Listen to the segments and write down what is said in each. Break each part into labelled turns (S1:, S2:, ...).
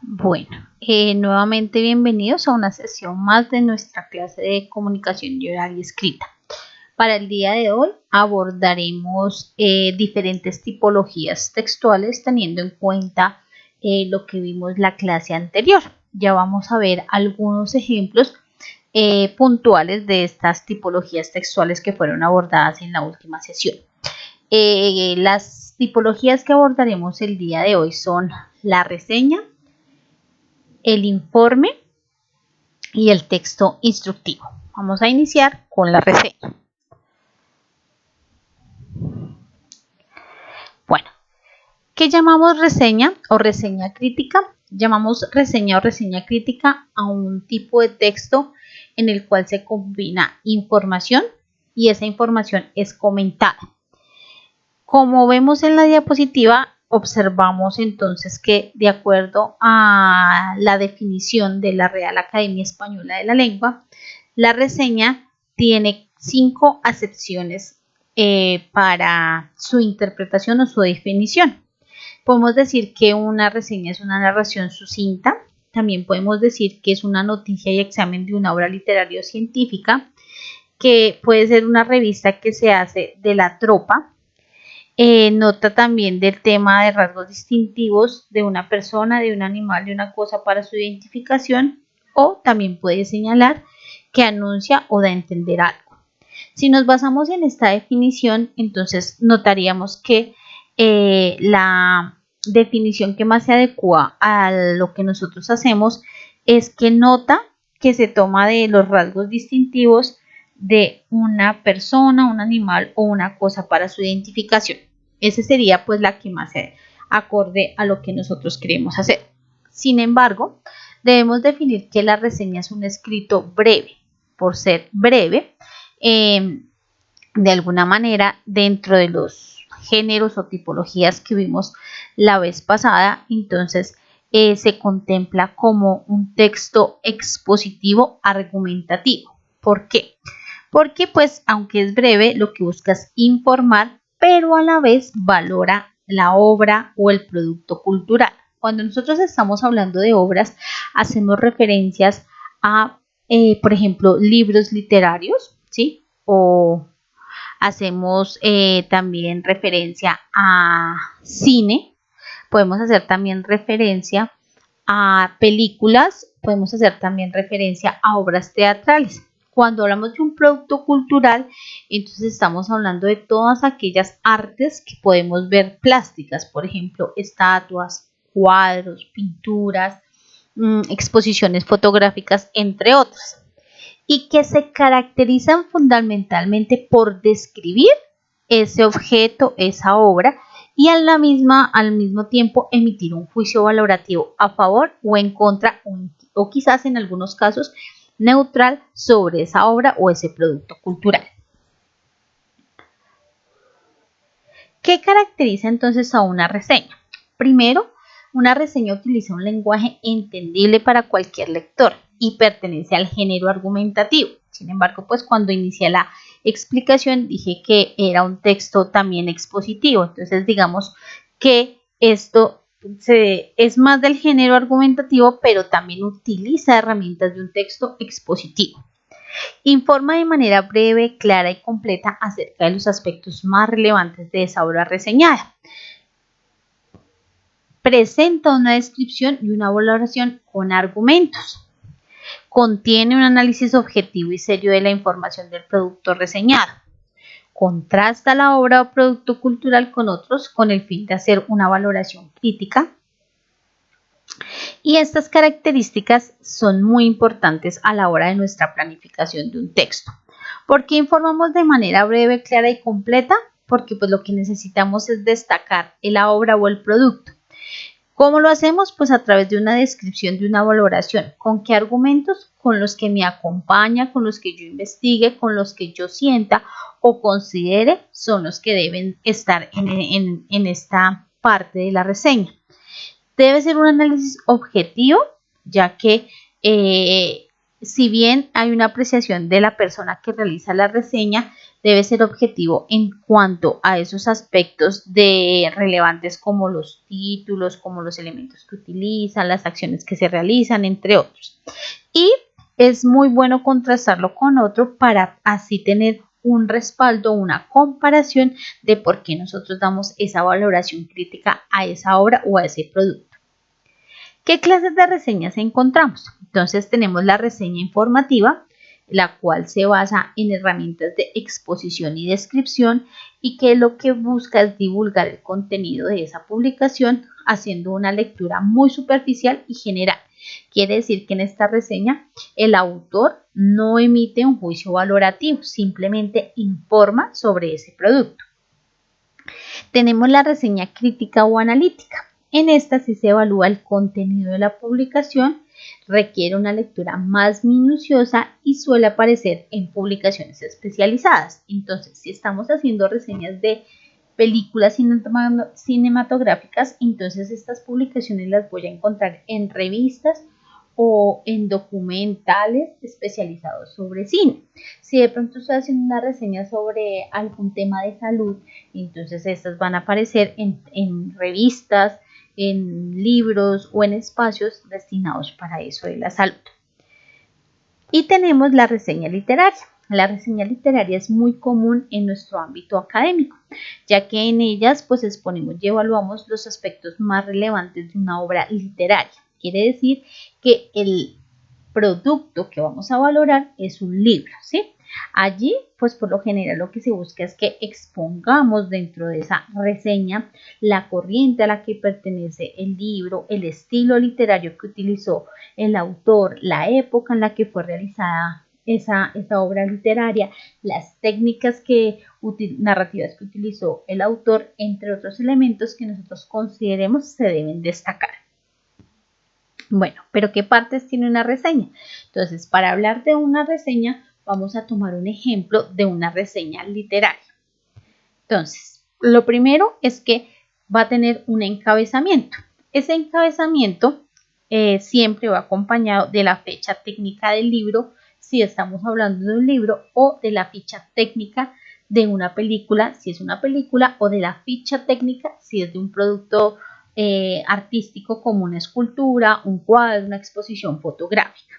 S1: Bueno, nuevamente bienvenidos a una sesión más de nuestra clase de comunicación oral y escrita. Para el día de hoy abordaremos diferentes tipologías textuales teniendo en cuenta lo que vimos la clase anterior. Ya vamos a ver algunos ejemplos puntuales de estas tipologías textuales que fueron abordadas en la última sesión. Las tipologías que abordaremos el día de hoy son la reseña, el informe y el texto instructivo. Vamos a iniciar con la reseña. Bueno, ¿qué llamamos reseña o reseña crítica? Llamamos reseña o reseña crítica a un tipo de texto en el cual se combina información y esa información es comentada. Como vemos en la diapositiva, observamos entonces que de acuerdo a la definición de la Real Academia Española de la Lengua, la reseña tiene 5 acepciones para su interpretación o su definición. Podemos decir que una reseña es una narración sucinta, también podemos decir que es una noticia y examen de una obra literaria o científica, que puede ser una revista que se hace de la tropa, nota también del tema de rasgos distintivos de una persona, de un animal, de una cosa para su identificación, o también puede señalar que anuncia o da a entender algo. Si nos basamos en esta definición, entonces notaríamos que la definición que más se adecua a lo que nosotros hacemos es que nota que se toma de los rasgos distintivos de una persona, un animal o una cosa para su identificación. Esa sería pues la que más se acorde a lo que nosotros queremos hacer. Sin embargo, debemos definir que la reseña es un escrito breve. Por ser breve, de alguna manera, dentro de los géneros o tipologías que vimos la vez pasada, entonces se contempla como un texto expositivo argumentativo. ¿Por qué? Porque pues aunque es breve, lo que busca es informar, pero a la vez valora la obra o el producto cultural. Cuando nosotros estamos hablando de obras, hacemos referencias a, por ejemplo, libros literarios, ¿sí? O hacemos también referencia a cine, podemos hacer también referencia a películas, podemos hacer también referencia a obras teatrales. Cuando hablamos de un producto cultural, entonces estamos hablando de todas aquellas artes que podemos ver plásticas, por ejemplo, estatuas, cuadros, pinturas, exposiciones fotográficas, entre otras, y que se caracterizan fundamentalmente por describir ese objeto, esa obra, y al mismo tiempo emitir un juicio valorativo a favor o en contra, o quizás en algunos casos neutral sobre esa obra o ese producto cultural. ¿Qué caracteriza entonces a una reseña? Primero, una reseña utiliza un lenguaje entendible para cualquier lector y pertenece al género argumentativo. Sin embargo, pues cuando inicié la explicación dije que era un texto también expositivo. Entonces, digamos que esto es más del género argumentativo, pero también utiliza herramientas de un texto expositivo. Informa de manera breve, clara y completa acerca de los aspectos más relevantes de esa obra reseñada. Presenta una descripción y una valoración con argumentos. Contiene un análisis objetivo y serio de la información del producto reseñado. Contrasta la obra o producto cultural con otros con el fin de hacer una valoración crítica. Y estas características son muy importantes a la hora de nuestra planificación de un texto. ¿Por qué informamos de manera breve, clara y completa? Porque pues lo que necesitamos es destacar la obra o el producto. ¿Cómo lo hacemos? Pues a través de una descripción, de una valoración. ¿Con qué argumentos? Con los que me acompaña, con los que yo investigue, con los que yo sienta o considere son los que deben estar en esta parte de la reseña. Debe ser un análisis objetivo, ya que si bien hay una apreciación de la persona que realiza la reseña, debe ser objetivo en cuanto a esos aspectos relevantes como los títulos, como los elementos que utilizan, las acciones que se realizan, entre otros. Y es muy bueno contrastarlo con otro para así tener un respaldo, una comparación de por qué nosotros damos esa valoración crítica a esa obra o a ese producto. ¿Qué clases de reseñas encontramos? Entonces tenemos la reseña informativa, la cual se basa en herramientas de exposición y descripción y que lo que busca es divulgar el contenido de esa publicación haciendo una lectura muy superficial y general. Quiere decir que en esta reseña el autor no emite un juicio valorativo, simplemente informa sobre ese producto. Tenemos la reseña crítica o analítica. En esta sí se evalúa el contenido de la publicación, requiere una lectura más minuciosa y suele aparecer en publicaciones especializadas. Entonces, si estamos haciendo reseñas de películas cinematográficas, entonces estas publicaciones las voy a encontrar en revistas o en documentales especializados sobre cine. Si de pronto estoy haciendo una reseña sobre algún tema de salud, entonces estas van a aparecer en revistas, en libros o en espacios destinados para eso de la salud. Y tenemos la reseña literaria. La reseña literaria es muy común en nuestro ámbito académico, ya que en ellas pues exponemos y evaluamos los aspectos más relevantes de una obra literaria. Quiere decir que el producto que vamos a valorar es un libro, ¿sí? Allí, pues por lo general lo que se busca es que expongamos dentro de esa reseña la corriente a la que pertenece el libro, el estilo literario que utilizó el autor, la época en la que fue realizada esa obra literaria, las técnicas narrativas que utilizó el autor, entre otros elementos que nosotros consideremos se deben destacar. Bueno, pero ¿qué partes tiene una reseña? Entonces, para hablar de una reseña, vamos a tomar un ejemplo de una reseña literaria. Entonces, lo primero es que va a tener un encabezamiento. Ese encabezamiento siempre va acompañado de la fecha técnica del libro, si estamos hablando de un libro, o de la ficha técnica de una película, si es una película, o de la ficha técnica, si es de un producto artístico como una escultura, un cuadro, una exposición fotográfica.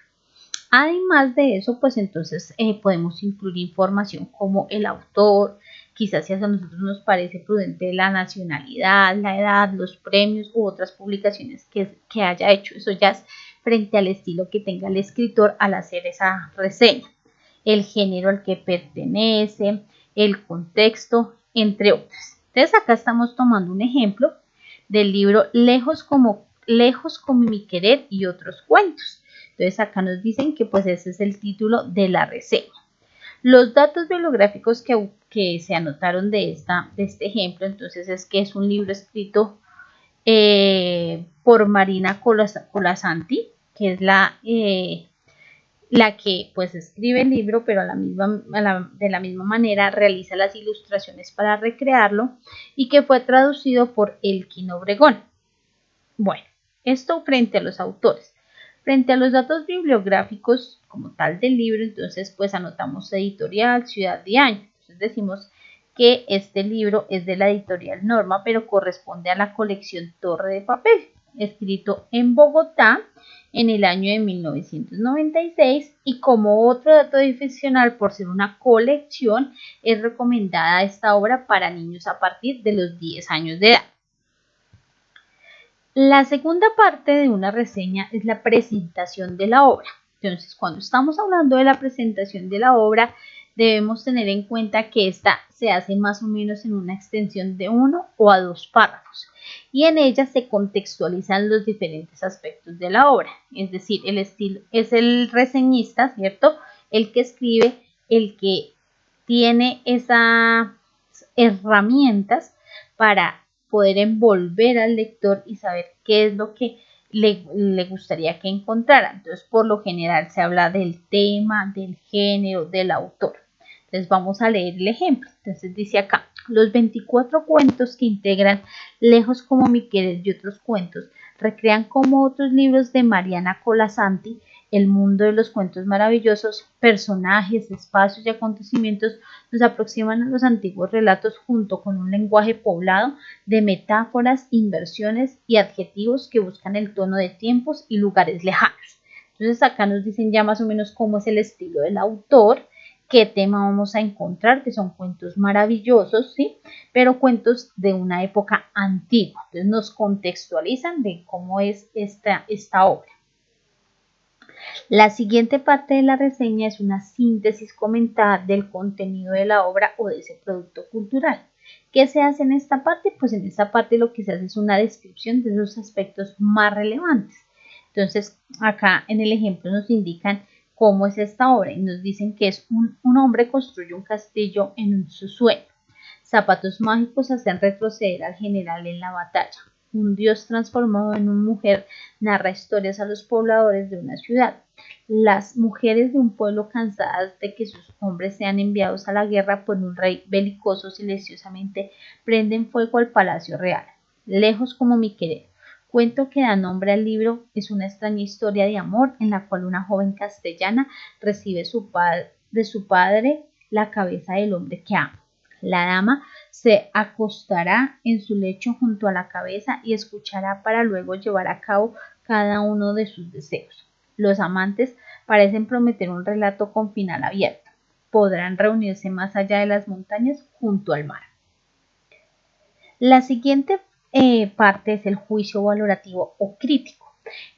S1: Además de eso, pues entonces podemos incluir información como el autor, quizás si a nosotros nos parece prudente la nacionalidad, la edad, los premios u otras publicaciones que haya hecho. Eso ya es frente al estilo que tenga el escritor al hacer esa reseña. El género al que pertenece, el contexto, entre otros. Entonces acá estamos tomando un ejemplo del libro Lejos como mi querer y otros cuentos. Entonces acá nos dicen que pues ese es el título de la reseña. Los datos bibliográficos que se anotaron de este ejemplo, entonces es que es un libro escrito por Marina Colasanti, que es la que pues escribe el libro, pero de la misma manera realiza las ilustraciones para recrearlo y que fue traducido por Elkin Obregón. Bueno, esto frente a los autores. Frente a los datos bibliográficos como tal del libro, entonces pues anotamos editorial, ciudad y año. Entonces decimos que este libro es de la editorial Norma, pero corresponde a la colección Torre de Papel, escrito en Bogotá en el año de 1996 y como otro dato adicional por ser una colección, es recomendada esta obra para niños a partir de los 10 años de edad. La segunda parte de una reseña es la presentación de la obra. Entonces, cuando estamos hablando de la presentación de la obra, debemos tener en cuenta que esta se hace más o menos en una extensión de 1 o a 2 párrafos y en ella se contextualizan los diferentes aspectos de la obra. Es decir, el estilo es el reseñista, ¿cierto? El que escribe, el que tiene esas herramientas para poder envolver al lector y saber qué es lo que le gustaría que encontrara. Entonces, por lo general se habla del tema, del género, del autor. Entonces, vamos a leer el ejemplo. Entonces, dice acá, los 24 cuentos que integran Lejos como mi querer y otros cuentos recrean como otros libros de Mariana Colasanti El mundo de los cuentos maravillosos, personajes, espacios y acontecimientos nos aproximan a los antiguos relatos junto con un lenguaje poblado de metáforas, inversiones y adjetivos que buscan el tono de tiempos y lugares lejanos. Entonces acá nos dicen ya más o menos cómo es el estilo del autor, qué tema vamos a encontrar, que son cuentos maravillosos, ¿sí? Pero cuentos de una época antigua. Entonces nos contextualizan de cómo es esta obra. La siguiente parte de la reseña es una síntesis comentada del contenido de la obra o de ese producto cultural. ¿Qué se hace en esta parte? Pues en esta parte lo que se hace es una descripción de esos aspectos más relevantes. Entonces, acá en el ejemplo nos indican cómo es esta obra y nos dicen que es un hombre construye un castillo en su sueño. Zapatos mágicos hacen retroceder al general en la batalla. Un dios transformado en una mujer narra historias a los pobladores de una ciudad. Las mujeres de un pueblo cansadas de que sus hombres sean enviados a la guerra por un rey belicoso silenciosamente prenden fuego al palacio real. Lejos como mi querer. Cuento que da nombre al libro es una extraña historia de amor en la cual una joven castellana recibe de su padre la cabeza del hombre que ama. La dama se acostará en su lecho junto a la cabeza y escuchará para luego llevar a cabo cada uno de sus deseos. Los amantes parecen prometer un relato con final abierto. Podrán reunirse más allá de las montañas junto al mar. La siguiente parte es el juicio valorativo o crítico.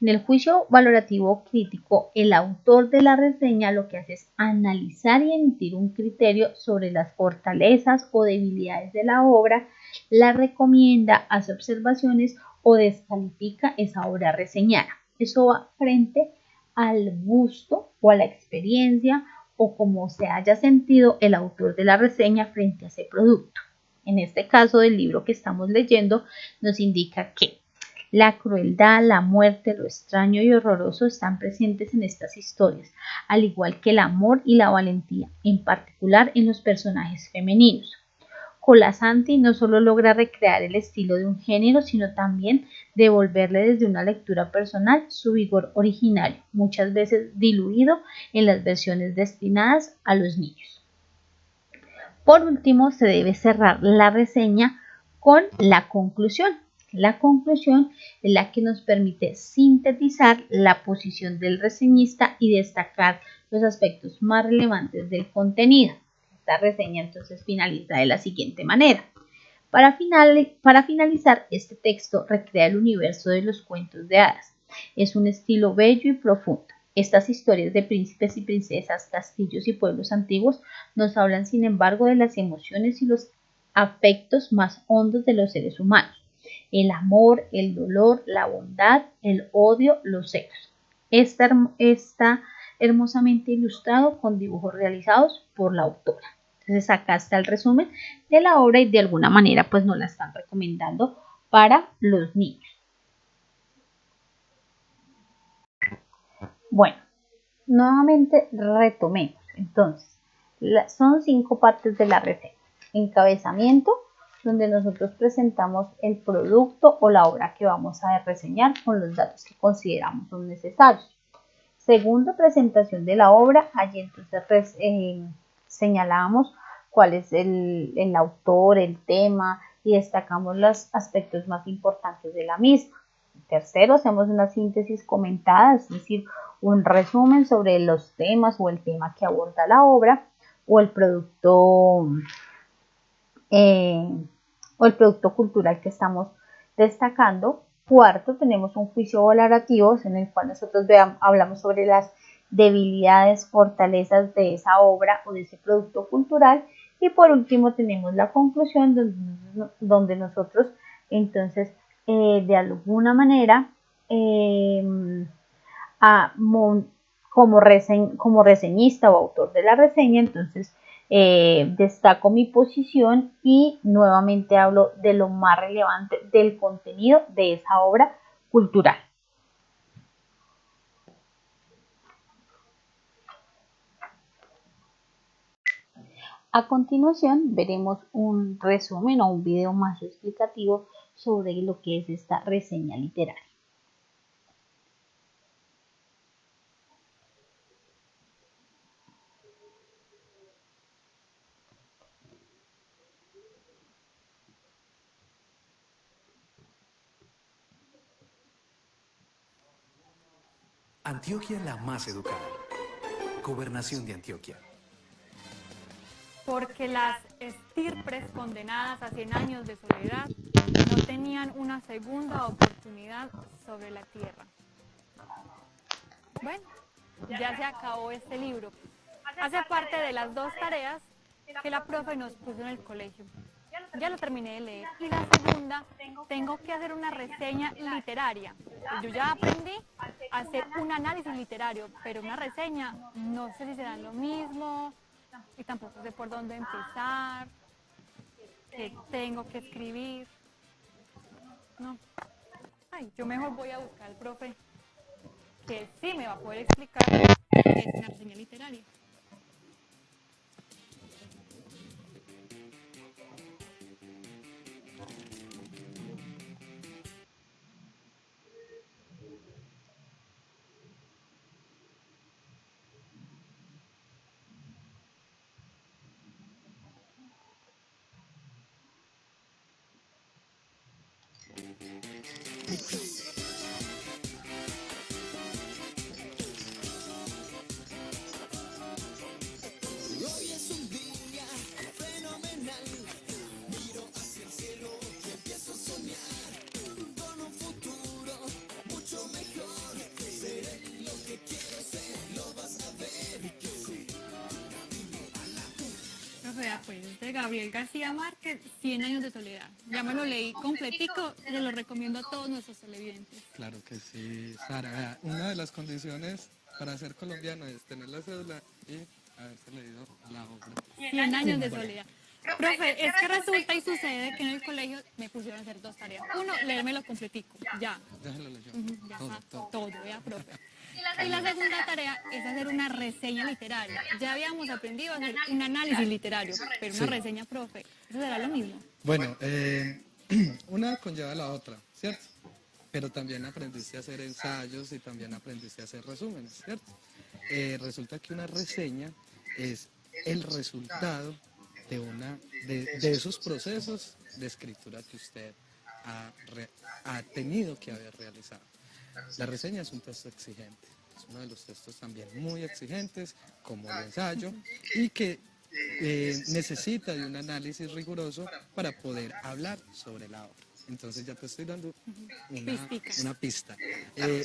S1: En el juicio valorativo crítico, el autor de la reseña lo que hace es analizar y emitir un criterio sobre las fortalezas o debilidades de la obra, la recomienda, hace observaciones o descalifica esa obra reseñada. Eso va frente al gusto o a la experiencia o como se haya sentido el autor de la reseña frente a ese producto. En este caso del libro que estamos leyendo, nos indica que la crueldad, la muerte, lo extraño y horroroso están presentes en estas historias, al igual que el amor y la valentía, en particular en los personajes femeninos. Colasanti no solo logra recrear el estilo de un género, sino también devolverle desde una lectura personal su vigor originario, muchas veces diluido en las versiones destinadas a los niños. Por último, se debe cerrar la reseña con la conclusión. La conclusión es la que nos permite sintetizar la posición del reseñista y destacar los aspectos más relevantes del contenido. Esta reseña entonces finaliza de la siguiente manera. Para finalizar, este texto recrea el universo de los cuentos de hadas. Es un estilo bello y profundo. Estas historias de príncipes y princesas, castillos y pueblos antiguos nos hablan, sin embargo, de las emociones y los afectos más hondos de los seres humanos. El amor, el dolor, la bondad, el odio, los celos. Está hermosamente ilustrado con dibujos realizados por la autora. Entonces acá está el resumen de la obra y de alguna manera pues nos la están recomendando para los niños. Bueno, nuevamente retomemos. Entonces, son 5 partes de la reseña. Encabezamiento, donde nosotros presentamos el producto o la obra que vamos a reseñar con los datos que consideramos son necesarios. Segundo, presentación de la obra. Allí entonces señalamos cuál es el autor, el tema y destacamos los aspectos más importantes de la misma. Tercero, hacemos una síntesis comentada, es decir, un resumen sobre los temas o el tema que aborda la obra o el producto cultural que estamos destacando. Cuarto, tenemos un juicio valorativo en el cual nosotros hablamos sobre las debilidades, fortalezas de esa obra o de ese producto cultural. Y por último tenemos la conclusión donde nosotros entonces de alguna manera como reseñista o autor de la reseña, entonces destaco mi posición y nuevamente hablo de lo más relevante del contenido de esa obra cultural. A continuación veremos un resumen o un video más explicativo sobre lo que es esta reseña literaria.
S2: Antioquia la más educada. Gobernación de Antioquia.
S3: Porque las estirpes condenadas a 100 años de soledad no tenían una segunda oportunidad sobre la tierra. Bueno, ya se acabó este libro. Hace parte de las 2 tareas que la profe nos puso en el colegio. Ya lo terminé de leer. Y la segunda, tengo que hacer una reseña literaria. Yo ya aprendí a hacer un análisis literario, pero una reseña no sé si será lo mismo y tampoco sé por dónde empezar, qué tengo que escribir. No. Ay, yo mejor voy a buscar al profe que sí me va a poder explicar qué es una reseña literaria. Profe, pues de Gabriel García Márquez, 100 años de soledad. Ya me lo leí completico, se lo recomiendo a todos nuestros televidentes.
S4: Claro que sí, Sara. Vea, una de las condiciones para ser colombiano es tener la cédula y haberse leído la obra.
S3: 100 años de soledad. Profe, es que resulta y sucede que en el colegio me pusieron a hacer 2 tareas. Uno, leérmelo completico, ya.
S4: Ya se lo leyó.
S3: Ya
S4: Todo,
S3: está,
S4: todo.
S3: todo, vea, profe. Y la segunda tarea es hacer una reseña literaria. Ya habíamos aprendido a hacer un análisis literario, pero una reseña, profe, ¿eso será lo mismo?
S4: Bueno, una conlleva la otra, ¿cierto? Pero también aprendiste a hacer ensayos y también aprendiste a hacer resúmenes, ¿cierto? Resulta que una reseña es el resultado de esos procesos de escritura que usted ha tenido que haber realizado. La reseña es un texto exigente, es uno de los textos también muy exigentes, como el ensayo, y que necesita de un análisis riguroso para poder hablar sobre la obra. Entonces ya te estoy dando una pista.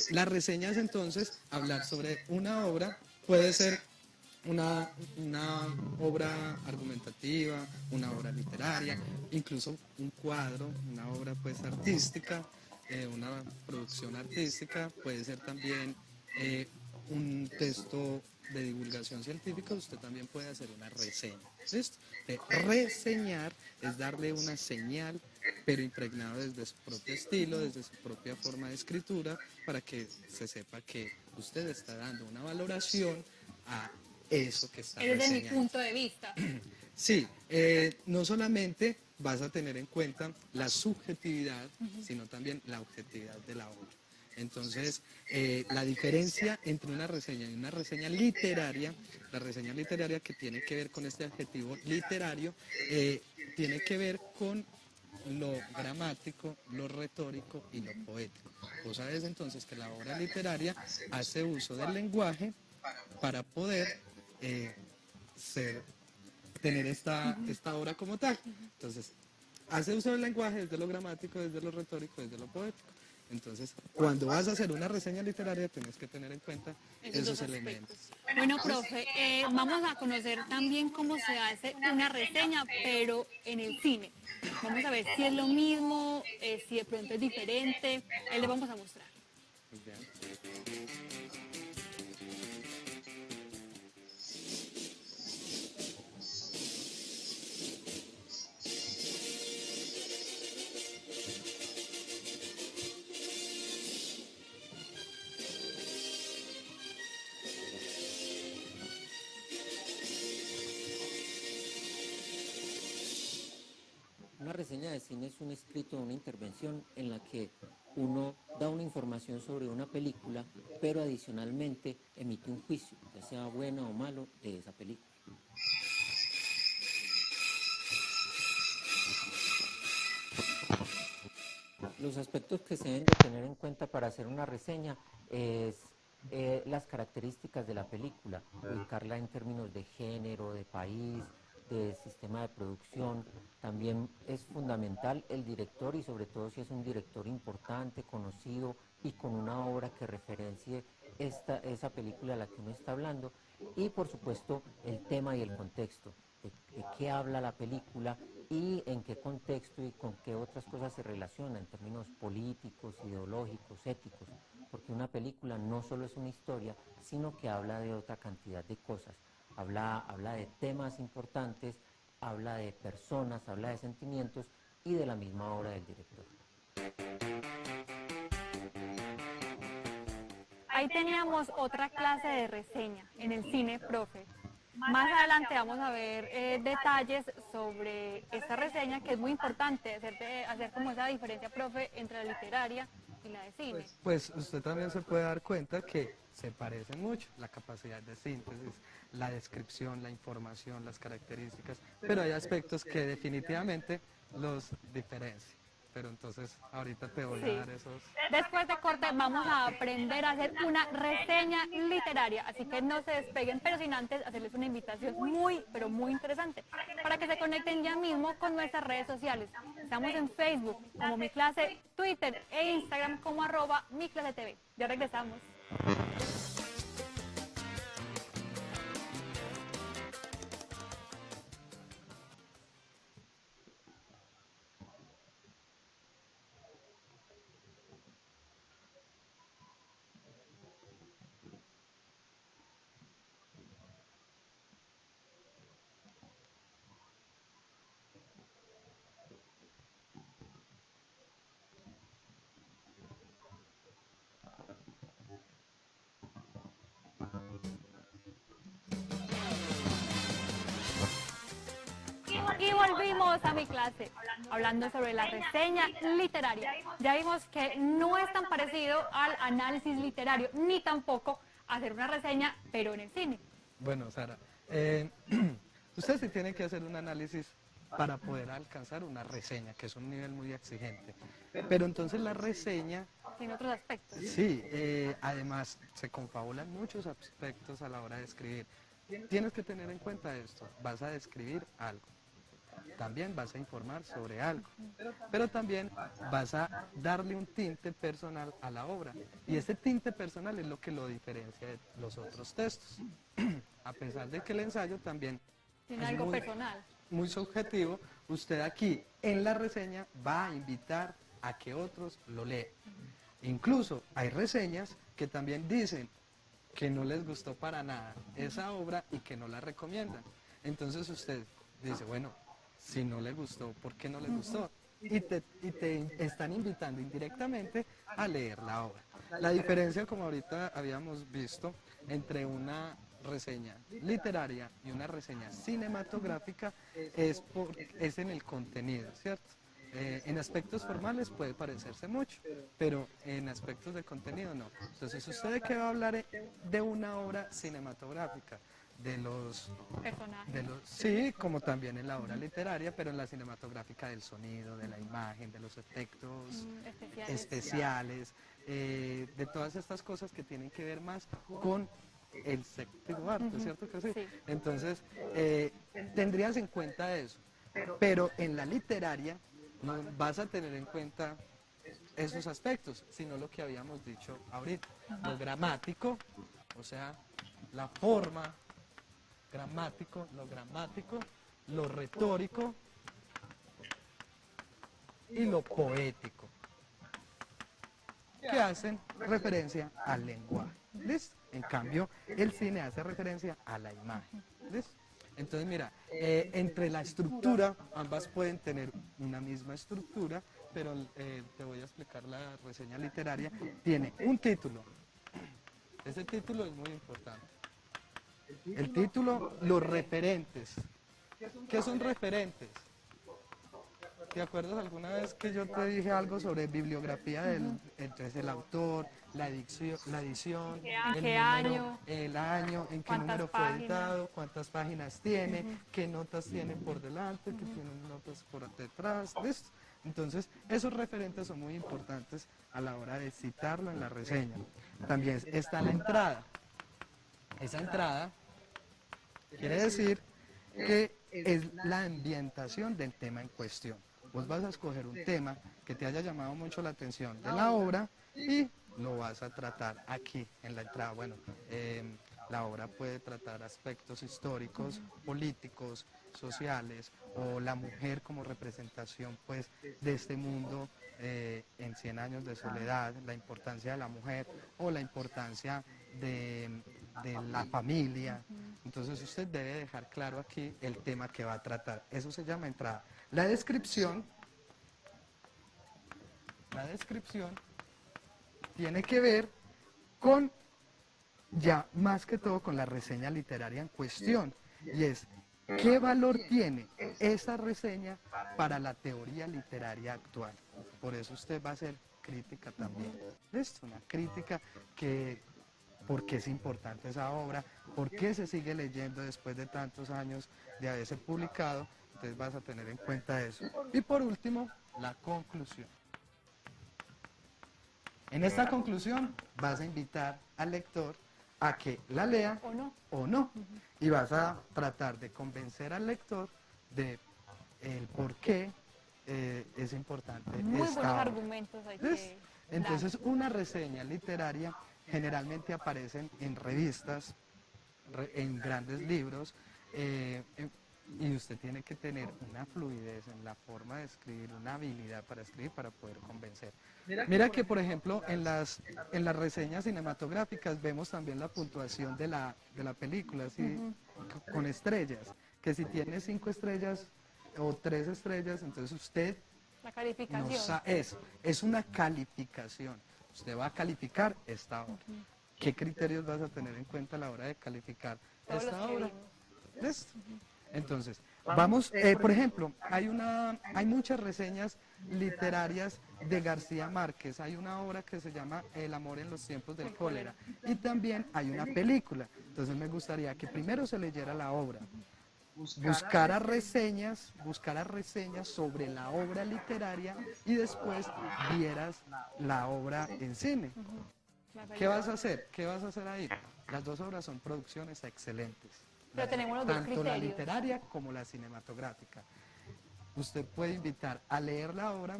S4: La reseña es entonces hablar sobre una obra, puede ser una obra argumentativa, una obra literaria, incluso un cuadro, una obra pues artística, una producción artística, puede ser también un texto de divulgación científica, usted también puede hacer una reseña. ¿Listo? Reseñar es darle una señal, pero impregnado desde su propio estilo, desde su propia forma de escritura, para que se sepa que usted está dando una valoración a eso que está
S3: Es desde mi
S4: reseñando.
S3: punto de vista.
S4: Sí, no solamente vas a tener en cuenta la subjetividad, sino también la objetividad de la obra. Entonces, la diferencia entre una reseña y una reseña literaria, la reseña literaria que tiene que ver con este adjetivo literario, tiene que ver con lo gramático, lo retórico y lo poético. Vos sabés entonces que la obra literaria hace uso del lenguaje para poder tener esta obra como tal. Entonces, hace uso del lenguaje desde lo gramático, desde lo retórico, desde lo poético. Entonces, cuando vas a hacer una reseña literaria, tienes que tener en cuenta esos elementos.
S3: Bueno, profe, vamos a conocer también cómo se hace una reseña, pero en el cine. Vamos a ver si es lo mismo, si de pronto es diferente. Ahí le vamos a mostrar.
S4: Muy bien.
S5: Una reseña de cine es un escrito, una intervención en la que uno da una información sobre una película, pero adicionalmente emite un juicio, ya sea bueno o malo, de esa película. Los aspectos que se deben de tener en cuenta para hacer una reseña es las características de la película, ubicarla en términos de género, de país, de sistema de producción. También es fundamental el director, y sobre todo si es un director importante, conocido y con una obra que referencie esa película a la que uno está hablando. Y por supuesto el tema y el contexto, de qué habla la película y en qué contexto y con qué otras cosas se relaciona en términos políticos, ideológicos, éticos, porque una película no solo es una historia, sino que habla de otra cantidad de cosas, habla de temas importantes, habla de personas, habla de sentimientos y de la misma obra del director.
S3: Ahí teníamos otra clase de reseña en el cine, profe. Más adelante vamos a ver detalles sobre esta reseña, que es muy importante hacer como esa diferencia, profe, entre la literaria y la de cine.
S4: Pues usted también se puede dar cuenta que se parecen mucho, la capacidad de síntesis, la descripción, la información, las características, pero hay aspectos que definitivamente los diferencian. Pero entonces ahorita te voy a dar esos...
S3: Después de corte vamos a aprender a hacer una reseña literaria, así que no se despeguen, pero sin antes hacerles una invitación muy, pero muy interesante, para que se conecten ya mismo con nuestras redes sociales. Estamos en Facebook como Mi Clase, Twitter e Instagram como @miclasetv. Ya regresamos. Y volvimos a Mi Clase, hablando sobre la reseña literaria. Ya vimos que no es tan parecido al análisis literario, ni tampoco hacer una reseña, pero en el cine.
S4: Bueno, Sara, usted sí tiene que hacer un análisis para poder alcanzar una reseña, que es un nivel muy exigente. Pero entonces la reseña...
S3: Tiene otros aspectos.
S4: Sí, además se confabulan muchos aspectos a la hora de escribir. Tienes que tener en cuenta esto, vas a describir algo. También vas a informar sobre algo, pero también vas a darle un tinte personal a la obra. Y ese tinte personal es lo que lo diferencia de los otros textos. A pesar de que el ensayo también
S3: Tiene
S4: es
S3: algo personal.
S4: muy subjetivo, usted aquí en la reseña va a invitar a que otros lo lean. Incluso hay reseñas que también dicen que no les gustó para nada esa obra y que no la recomiendan. Entonces usted dice, bueno, si no le gustó, ¿por qué no le gustó? Y te están invitando indirectamente a leer la obra. La diferencia, como ahorita habíamos visto, entre una reseña literaria y una reseña cinematográfica es en el contenido, ¿cierto? En aspectos formales puede parecerse mucho, pero en aspectos de contenido no. Entonces, ¿usted de qué va a hablar de una obra cinematográfica? Sí, como también en la obra literaria, pero en la cinematográfica del sonido, de la imagen, de los efectos especiales, de todas estas cosas que tienen que ver más con el séptimo arte, ¿cierto que sí?
S3: Sí.
S4: Entonces, tendrías en cuenta eso, pero en la literaria no vas a tener en cuenta esos aspectos, sino lo que habíamos dicho ahorita, lo gramático, o sea, la forma, lo gramático, lo retórico y lo poético, que hacen referencia al lenguaje. ¿Listo? En cambio, el cine hace referencia a la imagen. ¿Listo? Entonces, mira, entre la estructura, ambas pueden tener una misma estructura, pero te voy a explicar la reseña literaria. Tiene un título. Ese título es muy importante. El título, los referentes. ¿Qué son referentes? ¿Te acuerdas alguna vez que yo te dije algo sobre bibliografía entonces el autor, la edición,
S3: ¿En qué año?
S4: el año, en qué número fue editado, cuántas páginas tiene, qué notas tiene por delante, qué tiene notas por detrás, ¿listo? Entonces, esos referentes son muy importantes a la hora de citarlo en la reseña. También está la entrada. Esa entrada quiere decir que es la ambientación del tema en cuestión. Vos vas a escoger un tema que te haya llamado mucho la atención de la obra y lo vas a tratar aquí en la entrada. Bueno, la obra puede tratar aspectos históricos, políticos, sociales, o la mujer como representación pues de este mundo en 100 años de soledad, la importancia de la mujer o la importancia de la familia. Entonces usted debe dejar claro aquí el tema que va a tratar. Eso se llama entrada. La descripción tiene que ver con, ya más que todo, con la reseña literaria en cuestión. Y es, ¿qué valor tiene esa reseña para la teoría literaria actual? Por eso usted va a hacer crítica también. Es una crítica que, ¿por qué es importante esa obra? ¿Por qué se sigue leyendo después de tantos años de haberse publicado? Entonces vas a tener en cuenta eso. Y por último, la conclusión. En esta conclusión vas a invitar al lector a que la lea o no. Y vas a tratar de convencer al lector de el por qué es importante
S3: Muy
S4: esta
S3: buenos
S4: obra.
S3: argumentos hay que
S4: Entonces,
S3: dar.
S4: una reseña literaria generalmente aparece en revistas, en grandes libros, y usted tiene que tener una fluidez en la forma de escribir, una habilidad para escribir para poder convencer. Mira que, por ejemplo, en las reseñas cinematográficas vemos también la puntuación de la película, ¿sí? Con estrellas, que si tiene 5 estrellas o 3 estrellas, entonces usted
S3: La calificación.
S4: es una calificación. Usted va a calificar esta obra. ¿Qué criterios vas a tener en cuenta a la hora de calificar
S3: Todos
S4: esta
S3: los que
S4: obra?
S3: vimos.
S4: ¿Listo? Entonces, vamos, por ejemplo, hay muchas reseñas literarias de García Márquez. Hay una obra que se llama El amor en los tiempos del cólera. Y también hay una película. Entonces me gustaría que primero se leyera la obra, buscara reseñas sobre la obra literaria y después vieras la obra en cine. ¿Qué vas a hacer? ¿Qué vas a hacer ahí? Las dos obras son producciones excelentes.
S3: Pero tenemos los dos
S4: Tanto la
S3: criterios.
S4: literaria como la cinematográfica. Usted puede invitar a leer la obra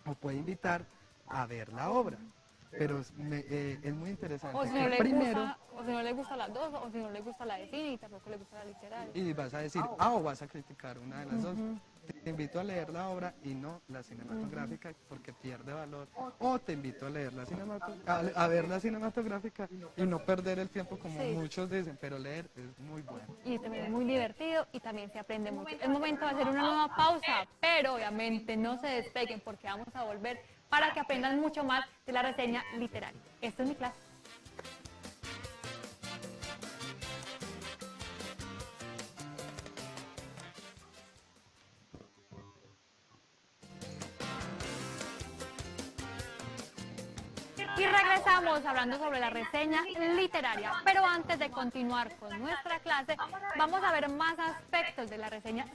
S4: o puede invitar a ver la obra. Pero es muy interesante
S3: O si
S4: que
S3: no le
S4: primero...
S3: gusta, o si no le gusta las dos, o si no le gusta la de cine y tampoco le gusta la literaria.
S4: Y vas a decir, o vas a criticar una de las dos. Te invito a leer la obra y no la cinematográfica porque pierde valor. O te invito a leer a ver la cinematográfica y no perder el tiempo como
S3: Sí.
S4: muchos dicen, pero leer es muy bueno.
S3: Y también es muy divertido y también se aprende mucho. Es momento de hacer una nueva pausa, pero obviamente no se despeguen porque vamos a volver para que aprendan mucho más de la reseña literaria. Esta es mi clase. Y regresamos hablando sobre la reseña literaria, pero antes de continuar con nuestra clase, vamos a ver más aspectos de la reseña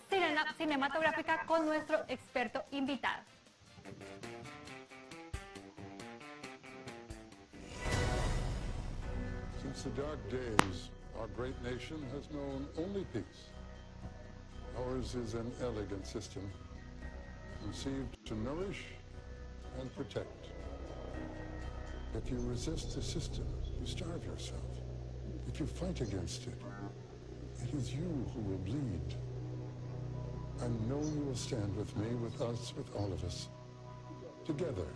S3: cinematográfica con nuestro experto invitado.
S6: Since the dark days, our great nation has known only peace. Ours is an elegant system, conceived to nourish and protect. If you resist the system, you starve yourself. If you fight against it, it is you who will bleed. I know you will stand with me, with us, with all of us, together,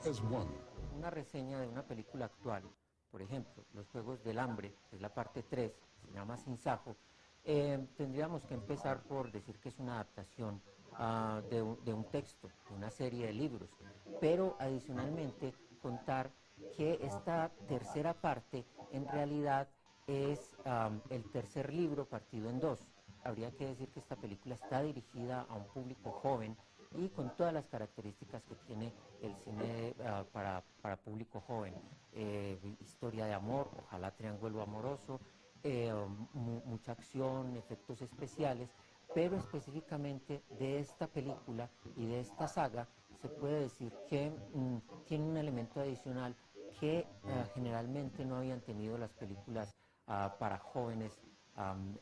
S6: as one.
S5: Una reseña de una película actual, por ejemplo, Los Juegos del Hambre, que es la parte 3, se llama Sin Sajo, tendríamos que empezar por decir que es una adaptación de un texto, de una serie de libros, pero adicionalmente contar que esta tercera parte en realidad es el tercer libro partido en dos. Habría que decir que esta película está dirigida a un público joven y con todas las características que tiene el cine para público joven. Historia de amor, ojalá triángulo amoroso, mucha acción, efectos especiales, pero específicamente de esta película y de esta saga se puede decir que tiene un elemento adicional que generalmente no habían tenido las películas para jóvenes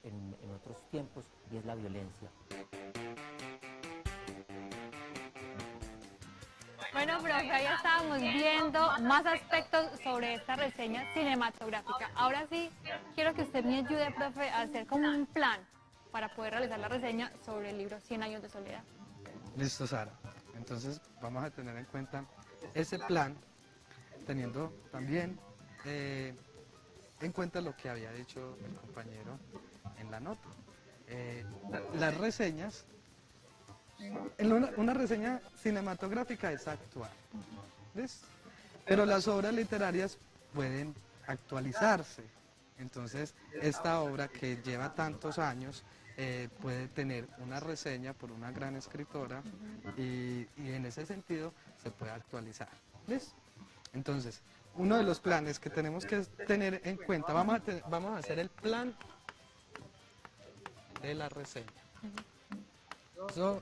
S5: en otros tiempos, y es la violencia.
S3: Bueno, profe, ahí estábamos viendo más aspectos sobre esta reseña cinematográfica. Ahora sí, quiero que usted me ayude, profe, a hacer como un plan para poder realizar la reseña sobre el libro 100 años de soledad.
S4: Listo, Sara. Entonces vamos a tener en cuenta ese plan, teniendo también en cuenta lo que había dicho el compañero en la nota. Las reseñas, en una reseña cinematográfica es actual, ¿ves? Pero las obras literarias pueden actualizarse. Entonces, esta obra que lleva tantos años puede tener una reseña por una gran escritora y en ese sentido se puede actualizar, ¿ves? Entonces, uno de los planes que tenemos que tener en cuenta, vamos a hacer el plan de la reseña.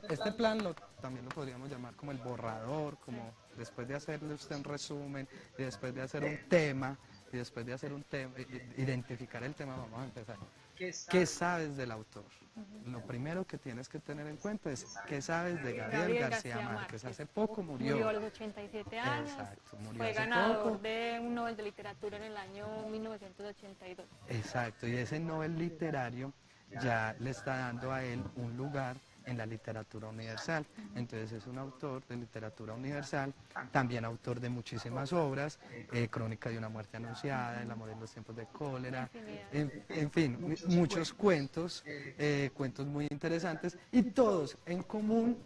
S4: Este plan también lo podríamos llamar como el borrador, como después de hacerle usted un resumen y después de hacer un tema, identificar el tema, vamos a empezar. ¿Qué sabes del autor? Lo primero que tienes que tener en cuenta es qué sabes de Gabriel García Márquez. Hace poco murió.
S3: Murió a los 87 años.
S4: Exacto, murió
S3: fue
S4: hace
S3: ganador
S4: poco.
S3: de un Nobel de Literatura en el año 1982.
S4: Exacto, y ese Nobel literario ya le está dando a él un lugar en la literatura universal. Entonces es un autor de literatura universal, también autor de muchísimas obras, Crónica de una muerte anunciada, El amor en los tiempos de cólera, en fin, muchos cuentos, cuentos muy interesantes, y todos en común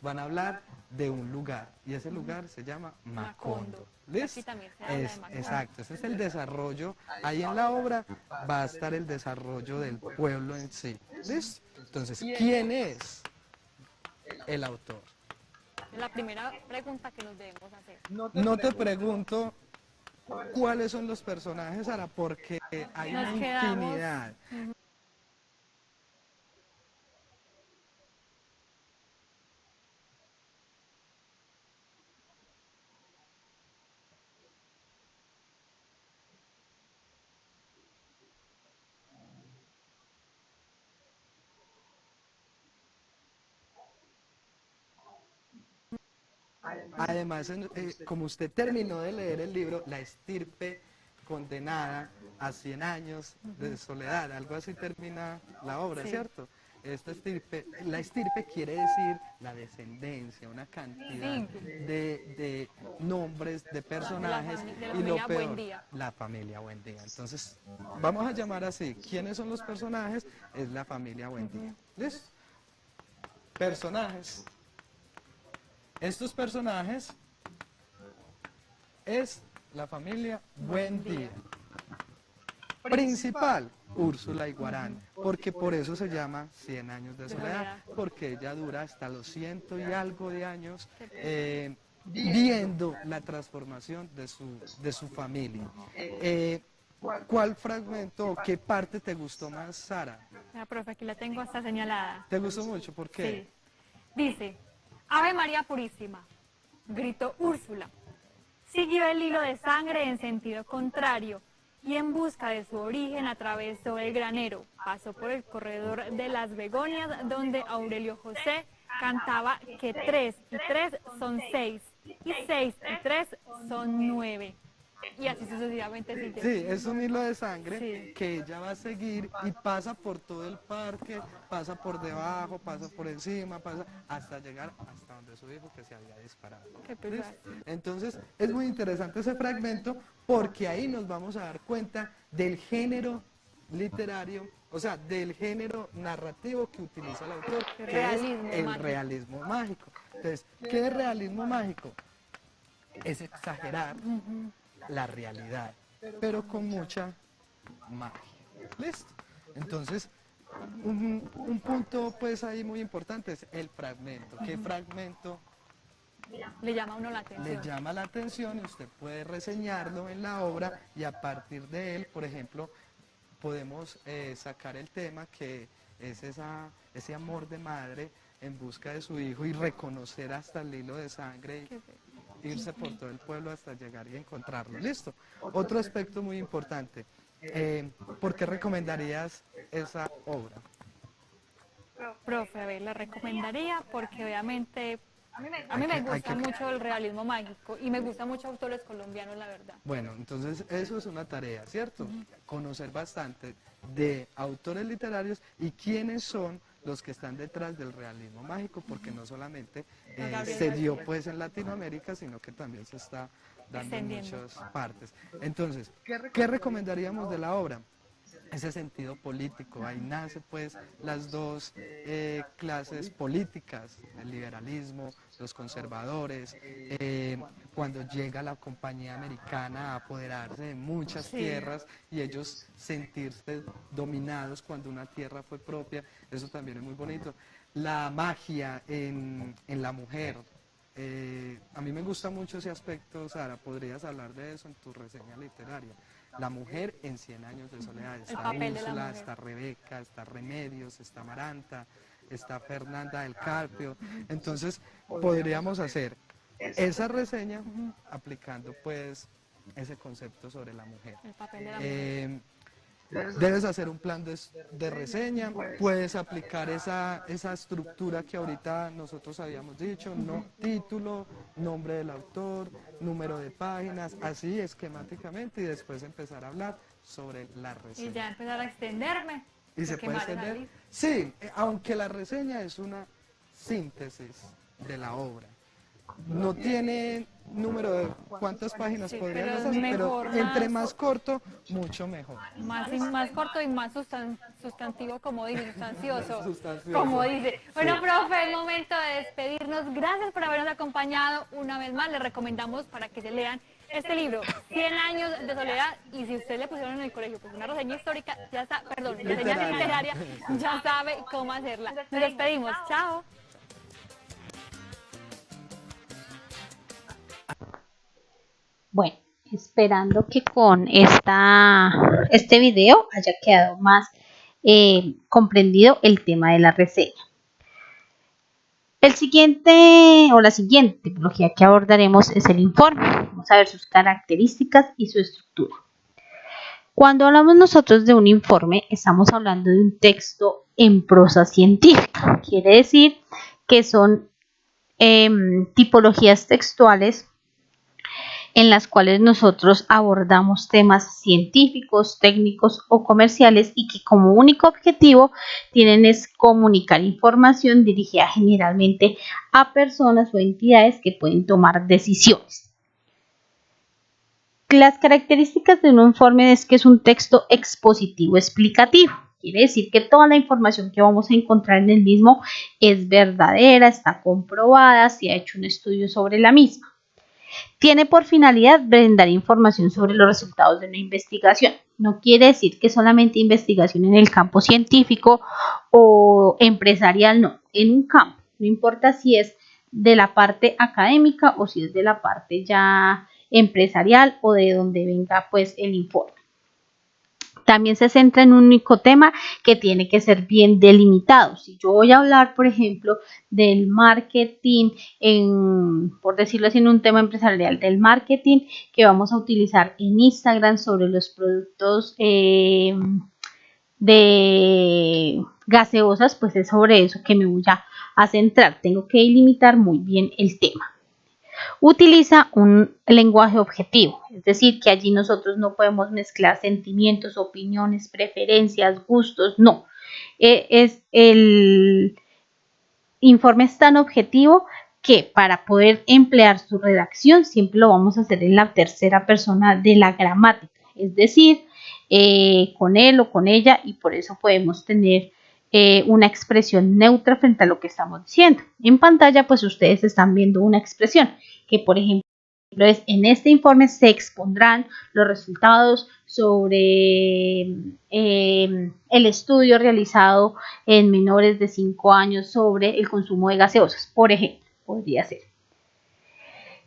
S4: van a hablar de un lugar, y ese lugar se llama Macondo. ¿Listo?
S3: Aquí también se habla de Macondo.
S4: Exacto, ese es el desarrollo, ahí en la obra va a estar el desarrollo del pueblo en sí. ¿Listo? Entonces, ¿quién es el autor?
S3: La primera pregunta que nos debemos hacer.
S4: No te pregunto cuáles son los personajes, Sara, porque hay
S3: Nos
S4: una
S3: quedamos-
S4: infinidad. Además, como usted terminó de leer el libro, La estirpe condenada a 100 años de soledad, algo así termina la obra,
S3: Sí.
S4: ¿cierto? La estirpe quiere decir la descendencia, una cantidad de nombres, de personajes,
S3: de la
S4: y
S3: familia
S4: lo peor,
S3: Buendía.
S4: la familia Buendía. Entonces, vamos a llamar así, ¿quiénes son los personajes? Es la familia Buendía. ¿Listo? Personajes. Estos personajes es la familia Buendía. Principal, Úrsula Iguarán, porque por eso se llama 100 años de soledad, porque ella dura hasta los 100 y algo de años viendo la transformación de su familia. ¿Cuál fragmento o qué parte te gustó más, Sara?
S3: La profe, aquí la tengo hasta señalada.
S4: ¿Te gustó mucho? ¿Por qué?
S3: Sí. Dice, Ave María Purísima, gritó Úrsula. Siguió el hilo de sangre en sentido contrario y en busca de su origen atravesó el granero. Pasó por el corredor de las begonias donde Aurelio José cantaba que 3 y 3 son 6 y 6 y 3 son 9. Y así sucesivamente sigue.
S4: Sí, es un hilo de sangre
S3: Sí.
S4: que ella va a seguir y pasa por todo el parque, pasa por debajo, pasa por encima, pasa hasta llegar hasta donde su hijo que se había disparado.
S3: Qué pesar.
S4: ¿Listo? Entonces es muy interesante ese fragmento porque ahí nos vamos a dar cuenta del género literario, o sea, del género narrativo que utiliza el autor, que
S3: Realismo
S4: es el
S3: mágico.
S4: realismo mágico. Entonces, ¿qué es realismo mágico? Es exagerar la realidad, pero con mucha magia. ¿Listo? Entonces, un punto pues ahí muy importante es el fragmento. ¿Qué fragmento
S3: Le llama a uno la
S4: le
S3: atención.
S4: llama la atención? Y usted puede reseñarlo en la obra y a partir de él, por ejemplo, podemos sacar el tema que es ese amor de madre en busca de su hijo y reconocer hasta el hilo de sangre y irse por todo el pueblo hasta llegar y encontrarlo. Listo. Otro aspecto muy importante. ¿Por qué recomendarías esa obra?
S3: Profe, a ver, la recomendaría porque obviamente a mí me gusta mucho el realismo mágico y me gustan mucho autores colombianos, la verdad.
S4: Bueno, entonces eso es una tarea, ¿cierto? Conocer bastante de autores literarios y quiénes son los que están detrás del realismo mágico, porque no solamente se dio pues en Latinoamérica, sino que también se está dando en muchas partes. Entonces, ¿qué recomendaríamos de la obra? Ese sentido político, ahí nace pues las dos clases políticas, el liberalismo, los conservadores, cuando llega la compañía americana a apoderarse de muchas tierras y ellos sentirse dominados cuando una tierra fue propia, eso también es muy bonito. La magia en la mujer, a mí me gusta mucho ese aspecto, Sara, podrías hablar de eso en tu reseña literaria. La mujer en 100 años de soledad, está Úrsula, está Rebeca, está Remedios, está Amaranta, está Fernanda del Carpio, entonces podríamos hacer esa reseña aplicando pues ese concepto sobre la mujer.
S3: El papel de la mujer.
S4: Debes hacer un plan de reseña, puedes aplicar esa estructura que ahorita nosotros habíamos dicho, título, nombre del autor, número de páginas, así esquemáticamente, y después empezar a hablar sobre la reseña.
S3: Y ya empezar a extenderme.
S4: ¿Y se puede extender? Sí, aunque la reseña es una síntesis de la obra. No tiene número de cuántas páginas podrían hacer, pero entre más corto, mucho mejor.
S3: Más corto y más sustantivo, como dice, sustancioso. Como dice. Bueno, profe, es momento de despedirnos. Gracias por habernos acompañado una vez más. Les recomendamos para que se lean este libro, 100 años de soledad, y si usted le pusieron en el colegio pues una reseña histórica, ya está, perdón, reseña literaria, ya sabe cómo hacerla. Nos despedimos. Chao.
S1: Bueno, esperando que con este video haya quedado más comprendido el tema de la reseña. El siguiente o la siguiente tipología que abordaremos es el informe. Vamos a ver sus características y su estructura. Cuando hablamos nosotros de un informe, estamos hablando de un texto en prosa científica. Quiere decir que son tipologías textuales en las cuales nosotros abordamos temas científicos, técnicos o comerciales y que como único objetivo tienen es comunicar información dirigida generalmente a personas o entidades que pueden tomar decisiones. Las características de un informe es que es un texto expositivo explicativo. Quiere decir que toda la información que vamos a encontrar en el mismo es verdadera, está comprobada, se ha hecho un estudio sobre la misma. Tiene por finalidad brindar información sobre los resultados de una investigación. No quiere decir que solamente investigación en el campo científico o empresarial, no, en un campo. No importa si es de la parte académica o si es de la parte ya empresarial o de donde venga pues el informe. También se centra en un único tema que tiene que ser bien delimitado. Si yo voy a hablar, por ejemplo, del marketing, por decirlo así, en un tema empresarial, del marketing que vamos a utilizar en Instagram sobre los productos de gaseosas, pues es sobre eso que me voy a centrar. Tengo que delimitar muy bien el tema. Utiliza un lenguaje objetivo, es decir, que allí nosotros no podemos mezclar sentimientos, opiniones, preferencias, gustos, no. El informe es tan objetivo que para poder emplear su redacción siempre lo vamos a hacer en la tercera persona de la gramática, es decir, con él o con ella, y por eso podemos tener una expresión neutra frente a lo que estamos diciendo. En pantalla pues ustedes están viendo una expresión que por ejemplo es: en este informe se expondrán los resultados sobre el estudio realizado en menores de 5 años sobre el consumo de gaseosas, por ejemplo, podría ser.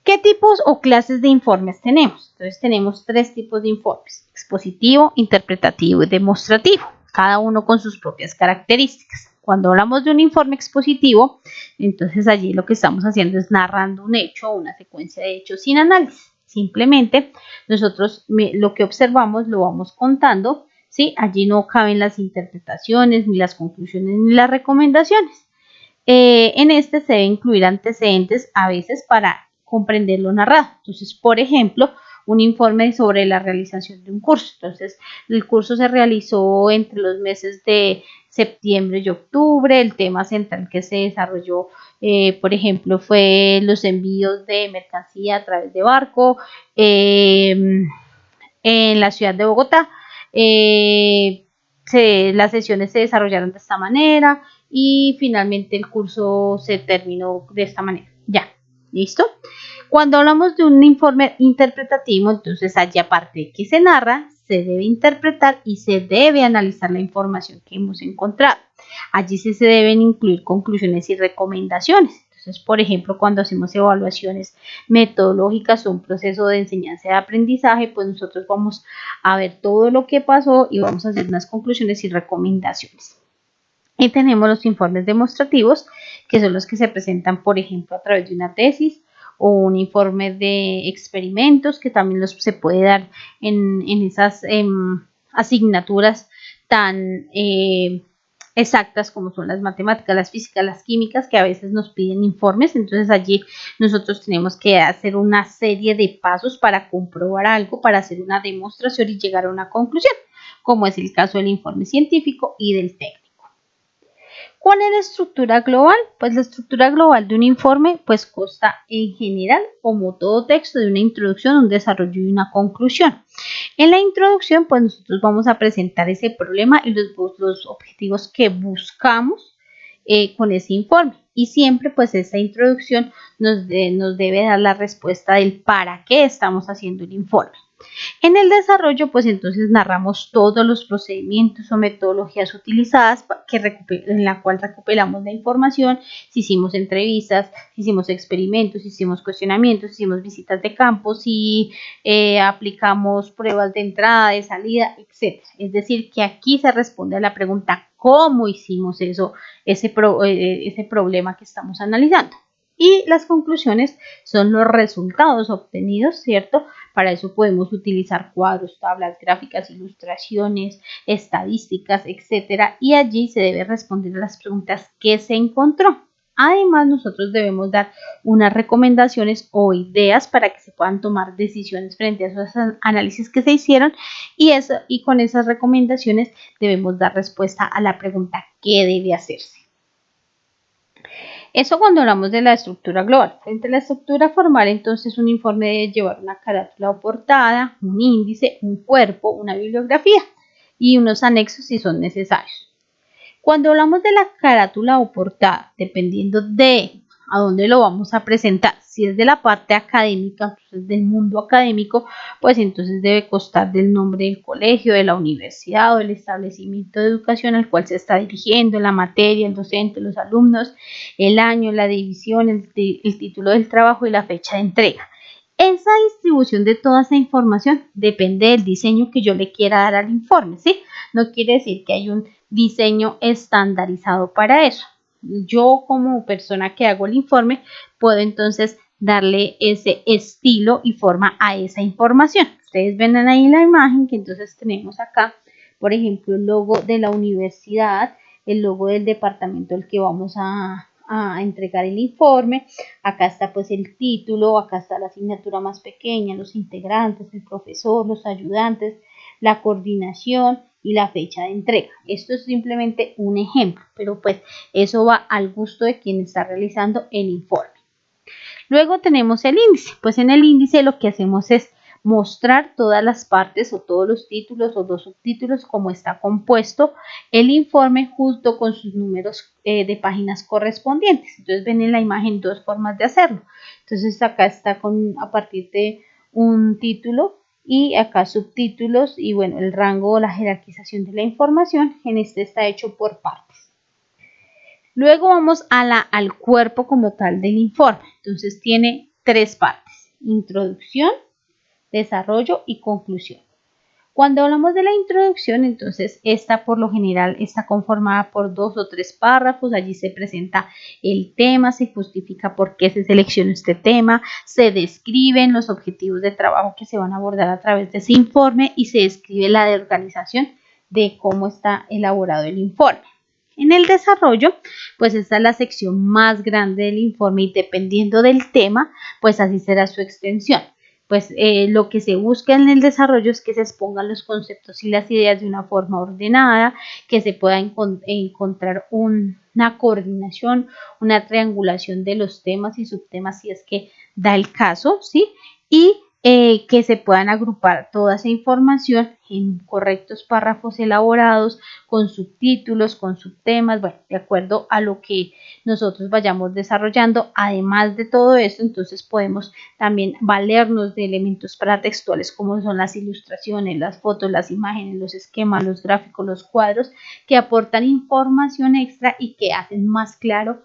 S1: ¿Qué tipos o clases de informes tenemos? Entonces tenemos 3 tipos de informes: expositivo, interpretativo y demostrativo. cada uno con sus propias características. Cuando hablamos de un informe expositivo, entonces allí lo que estamos haciendo es narrando un hecho o una secuencia de hechos sin análisis. Simplemente nosotros lo que observamos lo vamos contando, ¿sí? Allí no caben las interpretaciones, ni las conclusiones, ni las recomendaciones. En este se debe incluir antecedentes a veces para comprender lo narrado. Entonces, por ejemplo, un informe sobre la realización de un curso. Entonces, el curso se realizó entre los meses de septiembre y octubre. El tema central que se desarrolló, por ejemplo, fue los envíos de mercancía a través de barco en la ciudad de Bogotá. Las sesiones se desarrollaron de esta manera y finalmente el curso se terminó de esta manera. Ya, ¿listo? Cuando hablamos de un informe interpretativo, entonces allí aparte de que se narra, se debe interpretar y se debe analizar la información que hemos encontrado. Allí sí se deben incluir conclusiones y recomendaciones. Entonces, por ejemplo, cuando hacemos evaluaciones metodológicas o un proceso de enseñanza y de aprendizaje, pues nosotros vamos a ver todo lo que pasó y vamos a hacer unas conclusiones y recomendaciones. Y tenemos los informes demostrativos, que son los que se presentan, por ejemplo, a través de una tesis o un informe de experimentos, que también se puede dar en esas asignaturas tan exactas como son las matemáticas, las físicas, las químicas, que a veces nos piden informes. Entonces allí nosotros tenemos que hacer una serie de pasos para comprobar algo, para hacer una demostración y llegar a una conclusión, como es el caso del informe científico y del técnico. ¿Cuál es la estructura global? Pues la estructura global de un informe pues consta en general, como todo texto, de una introducción, un desarrollo y una conclusión. En la introducción pues nosotros vamos a presentar ese problema y los objetivos que buscamos con ese informe, y siempre pues esa introducción nos debe dar la respuesta del para qué estamos haciendo el informe. En el desarrollo, pues entonces narramos todos los procedimientos o metodologías utilizadas en la cual recuperamos la información, si hicimos entrevistas, si hicimos experimentos, si hicimos cuestionamientos, si hicimos visitas de campo, si aplicamos pruebas de entrada, de salida, etc. Es decir, que aquí se responde a la pregunta ¿cómo hicimos ese problema que estamos analizando? Y las conclusiones son los resultados obtenidos, ¿cierto? Para eso podemos utilizar cuadros, tablas, gráficas, ilustraciones, estadísticas, etcétera. Y allí se debe responder a las preguntas ¿qué se encontró? Además, nosotros debemos dar unas recomendaciones o ideas para que se puedan tomar decisiones frente a esos análisis que se hicieron, y con esas recomendaciones debemos dar respuesta a la pregunta ¿qué debe hacerse? Eso cuando hablamos de la estructura global. Frente a la estructura formal, entonces un informe debe llevar una carátula o portada, un índice, un cuerpo, una bibliografía y unos anexos si son necesarios. Cuando hablamos de la carátula o portada, dependiendo de a dónde lo vamos a presentar, si es de la parte académica, entonces del mundo académico, pues entonces debe constar del nombre del colegio, de la universidad o del establecimiento de educación al cual se está dirigiendo, la materia, el docente, los alumnos, el año, la división, el título del trabajo y la fecha de entrega. Esa distribución de toda esa información depende del diseño que yo le quiera dar al informe, ¿sí? No quiere decir que hay un diseño estandarizado para eso. Yo como persona que hago el informe puedo entonces darle ese estilo y forma a esa información. Ustedes ven ahí en la imagen que entonces tenemos acá, por ejemplo, el logo de la universidad, el logo del departamento al que vamos a entregar el informe. Acá está pues el título, acá está la asignatura más pequeña, los integrantes, el profesor, los ayudantes, la coordinación y la fecha de entrega. Esto es simplemente un ejemplo, pero pues eso va al gusto de quien está realizando el informe. Luego tenemos el índice. Pues en el índice lo que hacemos es mostrar todas las partes o todos los títulos o los subtítulos como está compuesto el informe junto con sus números de páginas correspondientes. Entonces ven en la imagen dos formas de hacerlo. Entonces acá está a partir de un título y acá subtítulos y bueno, el rango o la jerarquización de la información en este está hecho por partes. Luego vamos al cuerpo como tal del informe. Entonces tiene tres partes: introducción, desarrollo y conclusión. Cuando hablamos de la introducción, entonces esta por lo general está conformada por 2 o 3 párrafos. Allí se presenta el tema, se justifica por qué se seleccionó este tema, se describen los objetivos de trabajo que se van a abordar a través de ese informe y se describe la de organización de cómo está elaborado el informe. En el desarrollo, pues esta es la sección más grande del informe y dependiendo del tema, pues así será su extensión. Pues lo que se busca en el desarrollo es que se expongan los conceptos y las ideas de una forma ordenada, que se pueda encontrar una coordinación, una triangulación de los temas y subtemas si es que da el caso, ¿sí? Y que se puedan agrupar toda esa información en correctos párrafos elaborados, con subtítulos, con subtemas, bueno, de acuerdo a lo que nosotros vayamos desarrollando. Además de todo esto, entonces podemos también valernos de elementos paratextuales como son las ilustraciones, las fotos, las imágenes, los esquemas, los gráficos, los cuadros, que aportan información extra y que hacen más claro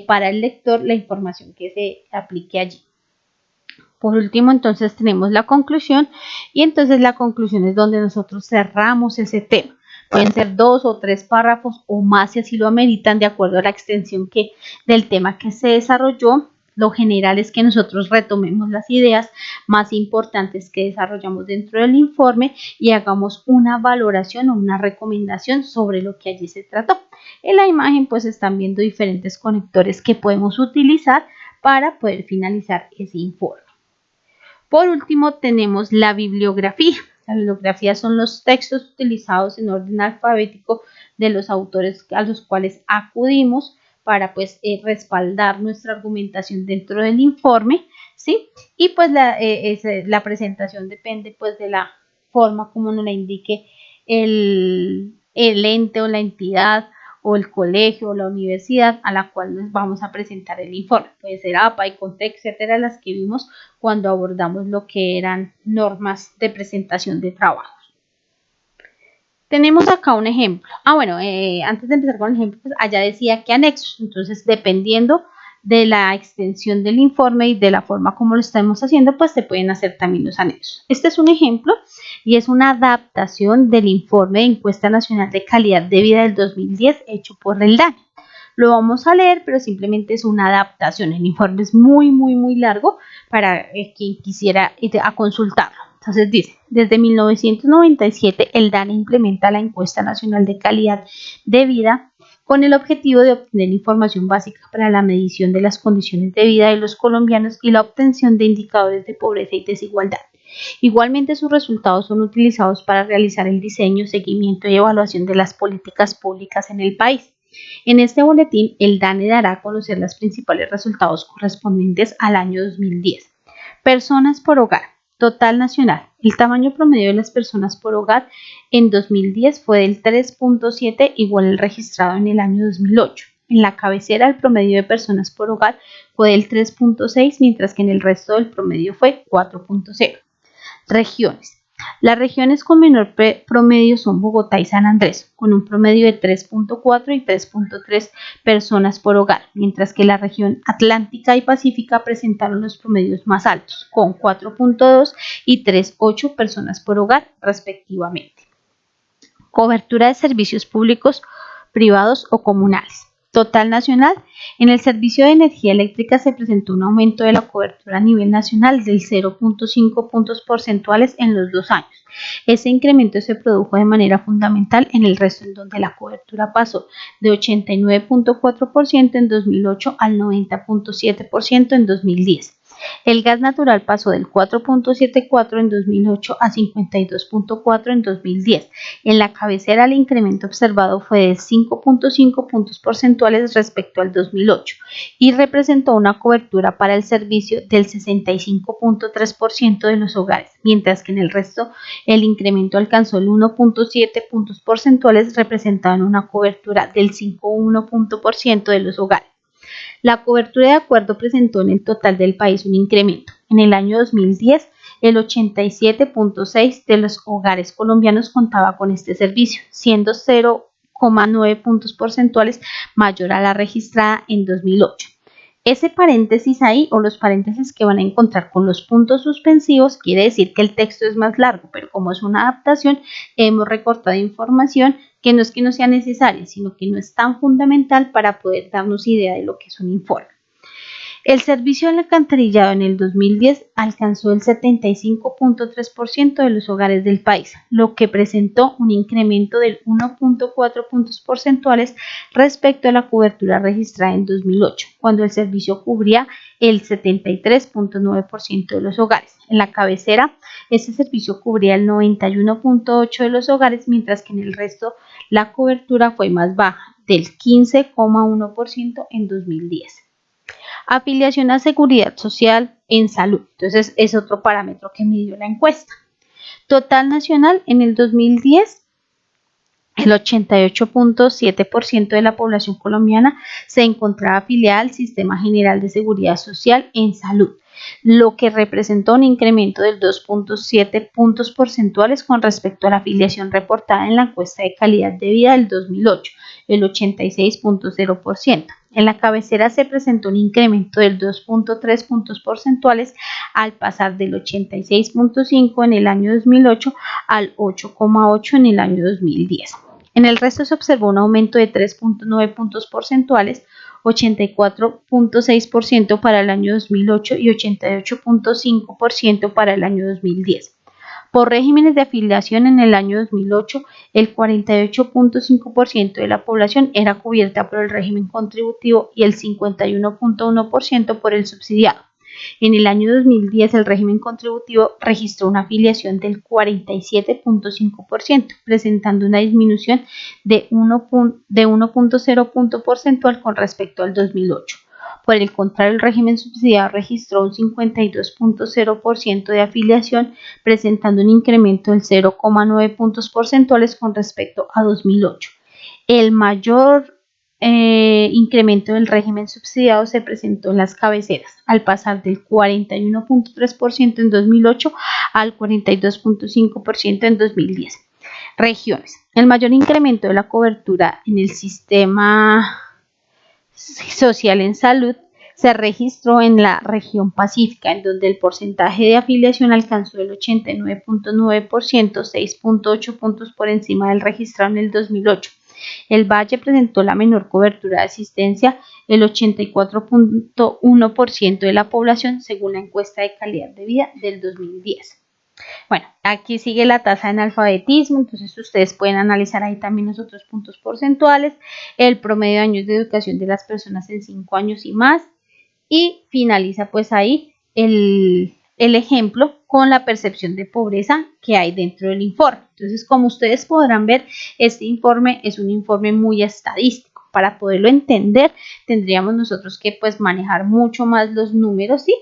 S1: para el lector la información que se aplique allí. Por último, entonces tenemos la conclusión y entonces la conclusión es donde nosotros cerramos ese tema. Pueden ser 2 o 3 párrafos o más si así lo ameritan de acuerdo a la extensión del tema que se desarrolló. Lo general es que nosotros retomemos las ideas más importantes que desarrollamos dentro del informe y hagamos una valoración o una recomendación sobre lo que allí se trató. En la imagen pues están viendo diferentes conectores que podemos utilizar para poder finalizar ese informe. Por último, tenemos la bibliografía. La bibliografía son los textos utilizados en orden alfabético de los autores a los cuales acudimos para pues respaldar nuestra argumentación dentro del informe, ¿sí? Y pues la presentación depende pues de la forma como nos la indique el ente o la entidad o el colegio o la universidad a la cual nos vamos a presentar el informe. Puede ser APA, ICONTEC, etcétera, las que vimos cuando abordamos lo que eran normas de presentación de trabajos. Tenemos acá un ejemplo. Antes de empezar con el ejemplo, pues allá decía que anexos. Entonces, dependiendo de la extensión del informe y de la forma como lo estamos haciendo, pues se pueden hacer también los anexos. Este es un ejemplo y es una adaptación del informe de Encuesta Nacional de Calidad de Vida del 2010 hecho por el DANE. Lo vamos a leer, pero simplemente es una adaptación. El informe es muy, muy, muy largo para quien quisiera ir a consultarlo. Entonces dice, desde 1997 el DANE implementa la Encuesta Nacional de Calidad de Vida con el objetivo de obtener información básica para la medición de las condiciones de vida de los colombianos y la obtención de indicadores de pobreza y desigualdad. Igualmente, sus resultados son utilizados para realizar el diseño, seguimiento y evaluación de las políticas públicas en el país. En este boletín, el DANE dará a conocer los principales resultados correspondientes al año 2010. Personas por hogar. Total nacional. El tamaño promedio de las personas por hogar en 2010 fue del 3.7, igual al registrado en el año 2008. En la cabecera, el promedio de personas por hogar fue del 3.6, mientras que en el resto del promedio fue 4.0. Regiones. Las regiones con menor promedio son Bogotá y San Andrés, con un promedio de 3.4 y 3.3 personas por hogar, mientras que la región Atlántica y Pacífica presentaron los promedios más altos, con 4.2 y 3.8 personas por hogar, respectivamente. Cobertura de servicios públicos, privados o comunales. Total nacional. En el servicio de energía eléctrica se presentó un aumento de la cobertura a nivel nacional del 0.5 puntos porcentuales en los 2 años. Ese incremento se produjo de manera fundamental en el resto, en donde la cobertura pasó de 89.4% en 2008 al 90.7% en 2010. El gas natural pasó del 4.74 en 2008 a 52.4 en 2010. En la cabecera, el incremento observado fue de 5.5 puntos porcentuales respecto al 2008 y representó una cobertura para el servicio del 65.3% de los hogares, mientras que en el resto el incremento alcanzó el 1.7 puntos porcentuales, representando una cobertura del 5.1% de los hogares. La cobertura de acuerdo presentó en el total del país un incremento. En el año 2010, el 87.6% de los hogares colombianos contaba con este servicio, siendo 0,9 puntos porcentuales mayor a la registrada en 2008. Ese paréntesis ahí o los paréntesis que van a encontrar con los puntos suspensivos quiere decir que el texto es más largo, pero como es una adaptación, hemos recortado información que no es que no sea necesaria, sino que no es tan fundamental para poder darnos idea de lo que es un informe. El servicio del alcantarillado en el 2010 alcanzó el 75.3% de los hogares del país, lo que presentó un incremento del 1.4 puntos porcentuales respecto a la cobertura registrada en 2008, cuando el servicio cubría el 73.9% de los hogares. En la cabecera, este servicio cubría el 91.8% de los hogares, mientras que en el resto la cobertura fue más baja, del 15.1% en 2010. Afiliación a seguridad social en salud. Entonces es otro parámetro que midió la encuesta. Total nacional en el 2010, el 88.7% de la población colombiana se encontraba afiliada al Sistema General de Seguridad Social en salud, lo que representó un incremento del 2.7 puntos porcentuales con respecto a la afiliación reportada en la encuesta de calidad de vida del 2008, el 86.0%. En la cabecera se presentó un incremento del 2.3 puntos porcentuales al pasar del 86.5 en el año 2008 al 8.8 en el año 2010. En el resto se observó un aumento de 3.9 puntos porcentuales, 84.6% para el año 2008 y 88.5% para el año 2010. Por regímenes de afiliación en el año 2008, el 48.5% de la población era cubierta por el régimen contributivo y el 51.1% por el subsidiado. En el año 2010, el régimen contributivo registró una afiliación del 47.5%, presentando una disminución de 1.0 punto porcentual con respecto al 2008. Por el contrario, el régimen subsidiado registró un 52.0% de afiliación, presentando un incremento del 0.9 puntos porcentuales con respecto a 2008. El mayor incremento del régimen subsidiado se presentó en las cabeceras, al pasar del 41.3% en 2008 al 42.5% en 2010. Regiones. El mayor incremento de la cobertura en el sistema social en salud se registró en la región pacífica, en donde el porcentaje de afiliación alcanzó el 89.9%, 6.8 puntos por encima del registrado en el 2008. El Valle presentó la menor cobertura de asistencia, el 84.1% de la población, según la encuesta de calidad de vida del 2010. Bueno, aquí sigue la tasa de analfabetismo, entonces ustedes pueden analizar ahí también los otros puntos porcentuales, el promedio de años de educación de las personas en 5 años y más, y finaliza pues ahí el ejemplo con la percepción de pobreza que hay dentro del informe. Entonces, como ustedes podrán ver, este informe es un informe muy estadístico. Para poderlo entender, tendríamos nosotros que pues manejar mucho más los números, ¿sí?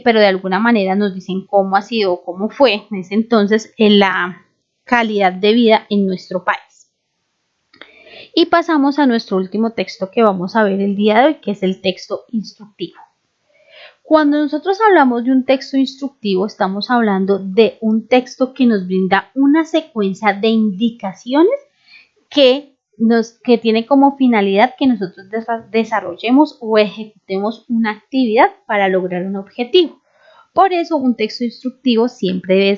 S1: Pero de alguna manera nos dicen cómo ha sido, cómo fue en ese entonces en la calidad de vida en nuestro país. Y pasamos a nuestro último texto que vamos a ver el día de hoy, que es el texto instructivo. Cuando nosotros hablamos de un texto instructivo, estamos hablando de un texto que nos brinda una secuencia de indicaciones que tiene como finalidad que nosotros desarrollemos o ejecutemos una actividad para lograr un objetivo. Por eso, un texto instructivo siempre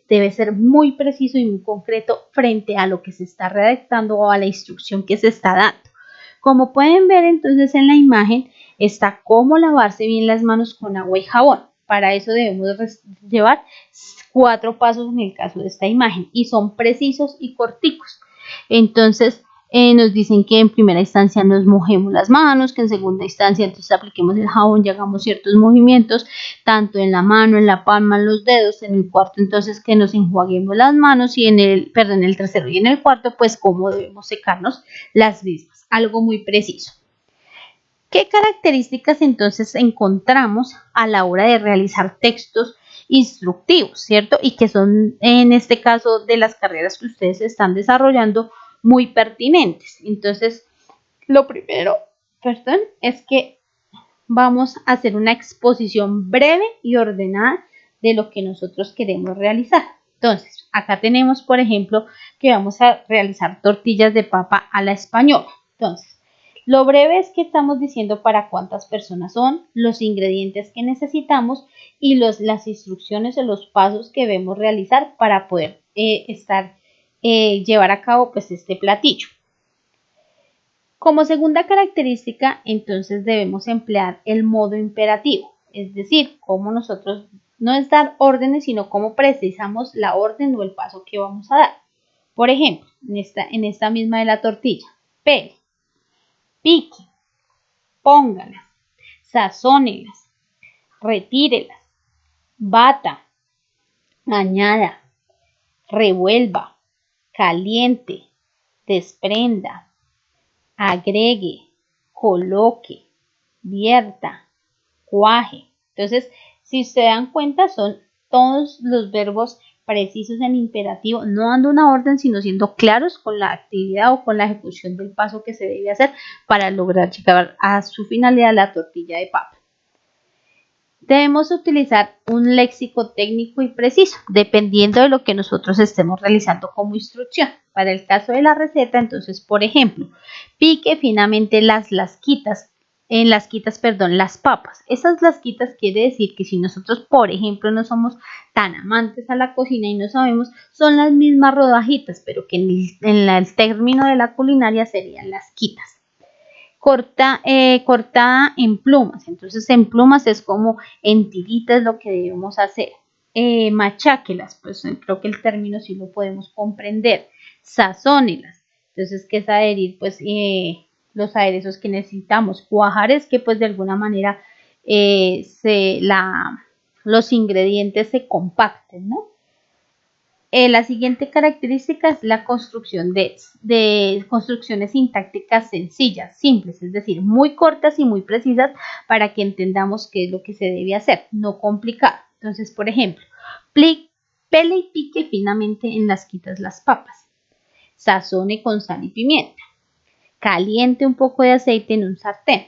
S1: debe ser muy preciso y muy concreto frente a lo que se está redactando o a la instrucción que se está dando. Como pueden ver entonces en la imagen, está cómo lavarse bien las manos con agua y jabón. Para eso debemos llevar 4 pasos en el caso de esta imagen y son precisos y corticos. Entonces, nos dicen que en primera instancia nos mojemos las manos, que en segunda instancia entonces apliquemos el jabón y hagamos ciertos movimientos, tanto en la mano, en la palma, en los dedos. En el cuarto entonces que nos enjuaguemos las manos y en el tercero y en el cuarto pues cómo debemos secarnos las mismas. Algo muy preciso. ¿Qué características entonces encontramos a la hora de realizar textos instructivos, cierto? Y que son en este caso de las carreras que ustedes están desarrollando muy pertinentes. Entonces, lo primero, es que vamos a hacer una exposición breve y ordenada de lo que nosotros queremos realizar. Entonces, acá tenemos, por ejemplo, que vamos a realizar tortillas de papa a la española. Entonces, Lo breve es que estamos diciendo para cuántas personas son, los ingredientes que necesitamos y las instrucciones o los pasos que debemos realizar para poder llevar a cabo pues este platillo. Como segunda característica, entonces debemos emplear el modo imperativo, es decir, cómo nosotros no es dar órdenes, sino cómo precisamos la orden o el paso que vamos a dar. Por ejemplo, en esta misma de la tortilla, pele, pique, póngalas, sazónelas, retírelas, bata, añada, revuelva, caliente, desprenda, agregue, coloque, vierta, cuaje. Entonces, si se dan cuenta, son todos los verbos precisos en imperativo, no dando una orden, sino siendo claros con la actividad o con la ejecución del paso que se debe hacer para lograr llegar a su finalidad, la tortilla de papa. Debemos utilizar un léxico técnico y preciso, dependiendo de lo que nosotros estemos realizando como instrucción. Para el caso de la receta, entonces, por ejemplo, pique finamente las lasquitas, las papas. Esas lasquitas quiere decir que si nosotros, por ejemplo, no somos tan amantes a la cocina y no sabemos, son las mismas rodajitas, pero que en el término de la culinaria serían lasquitas. Cortada en plumas, entonces en plumas es como en tiritas lo que debemos hacer. Macháquelas, pues creo que el término sí lo podemos comprender. Sazónelas, entonces que es adherir pues los aderezos que necesitamos. Cuajar es que pues de alguna manera los ingredientes se compacten, ¿no? La siguiente característica es la construcción de construcciones sintácticas sencillas, simples, es decir, muy cortas y muy precisas para que entendamos qué es lo que se debe hacer, no complicado. Entonces, por ejemplo, pele y pique finamente en las papas. Sazone con sal y pimienta. Caliente un poco de aceite en un sartén.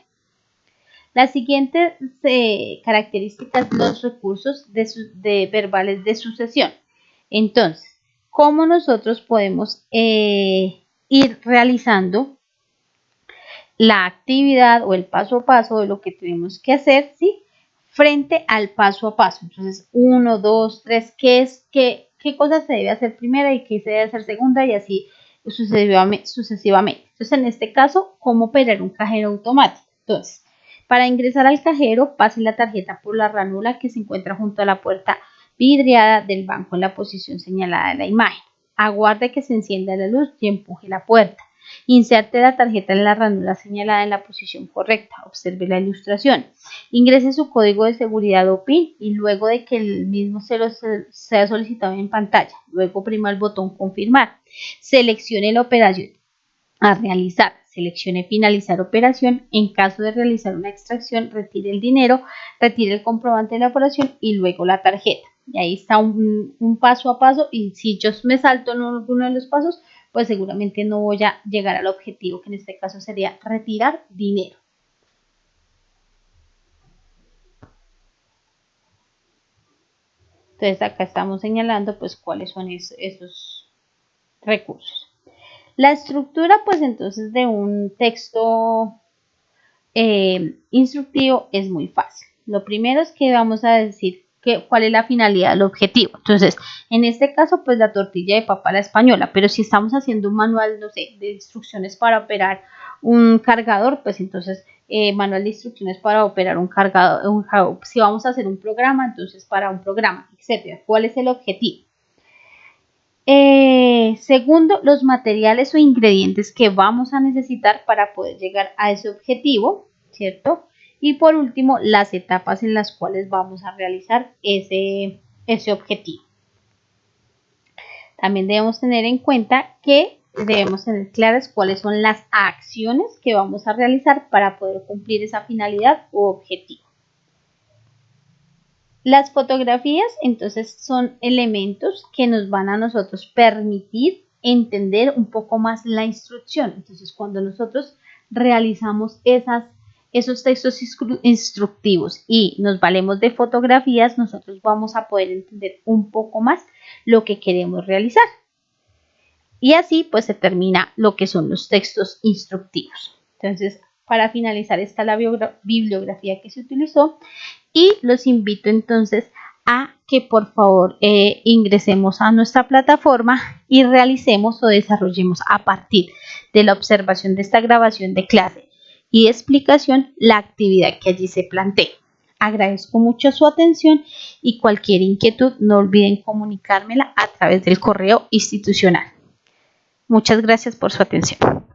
S1: Las siguientes características, los recursos verbales de sucesión. Entonces, ¿cómo nosotros podemos ir realizando la actividad o el paso a paso de lo que tenemos que hacer, ¿sí? Frente al paso a paso. Entonces, 1, 2, 3, qué cosa se debe hacer primera y qué se debe hacer segunda y así sucesivamente. Entonces, en este caso, ¿cómo operar un cajero automático? Entonces, para ingresar al cajero, pase la tarjeta por la ranura que se encuentra junto a la puerta vidriada del banco en la posición señalada en la imagen. Aguarde que se encienda la luz y empuje la puerta. Inserte la tarjeta en la ranura señalada en la posición correcta. Observe la ilustración. Ingrese su código de seguridad o PIN y luego de que el mismo sea solicitado en pantalla. Luego oprima el botón confirmar. Seleccione la operación a realizar. Seleccione finalizar operación. En caso de realizar una extracción, retire el dinero, retire el comprobante de la operación y luego la tarjeta. Y ahí está un paso a paso y si yo me salto en alguno de los pasos, pues seguramente no voy a llegar al objetivo, que en este caso sería retirar dinero. Entonces acá estamos señalando pues cuáles son esos recursos. La estructura pues entonces de un texto instructivo es muy fácil. Lo primero es que vamos a decir cuál es la finalidad, el objetivo. Entonces, en este caso, pues la tortilla de papa a la española, pero si estamos haciendo un manual, no sé, de instrucciones para operar un cargador, pues entonces manual de instrucciones para operar un cargador, si vamos a hacer un programa, entonces para un programa, etcétera. ¿Cuál es el objetivo? Segundo, los materiales o ingredientes que vamos a necesitar para poder llegar a ese objetivo, ¿cierto? Y por último, las etapas en las cuales vamos a realizar ese objetivo. También debemos tener en cuenta que debemos tener claras cuáles son las acciones que vamos a realizar para poder cumplir esa finalidad u objetivo. Las fotografías, entonces, son elementos que nos van a nosotros permitir entender un poco más la instrucción. Entonces, cuando nosotros realizamos esos textos instructivos y nos valemos de fotografías, nosotros vamos a poder entender un poco más lo que queremos realizar. Y así, pues, se termina lo que son los textos instructivos. Entonces, Para finalizar está la bibliografía que se utilizó y los invito entonces a que por favor ingresemos a nuestra plataforma y realicemos o desarrollemos a partir de la observación de esta grabación de clase y explicación la actividad que allí se plantea. Agradezco mucho su atención y cualquier inquietud no olviden comunicármela a través del correo institucional. Muchas gracias por su atención.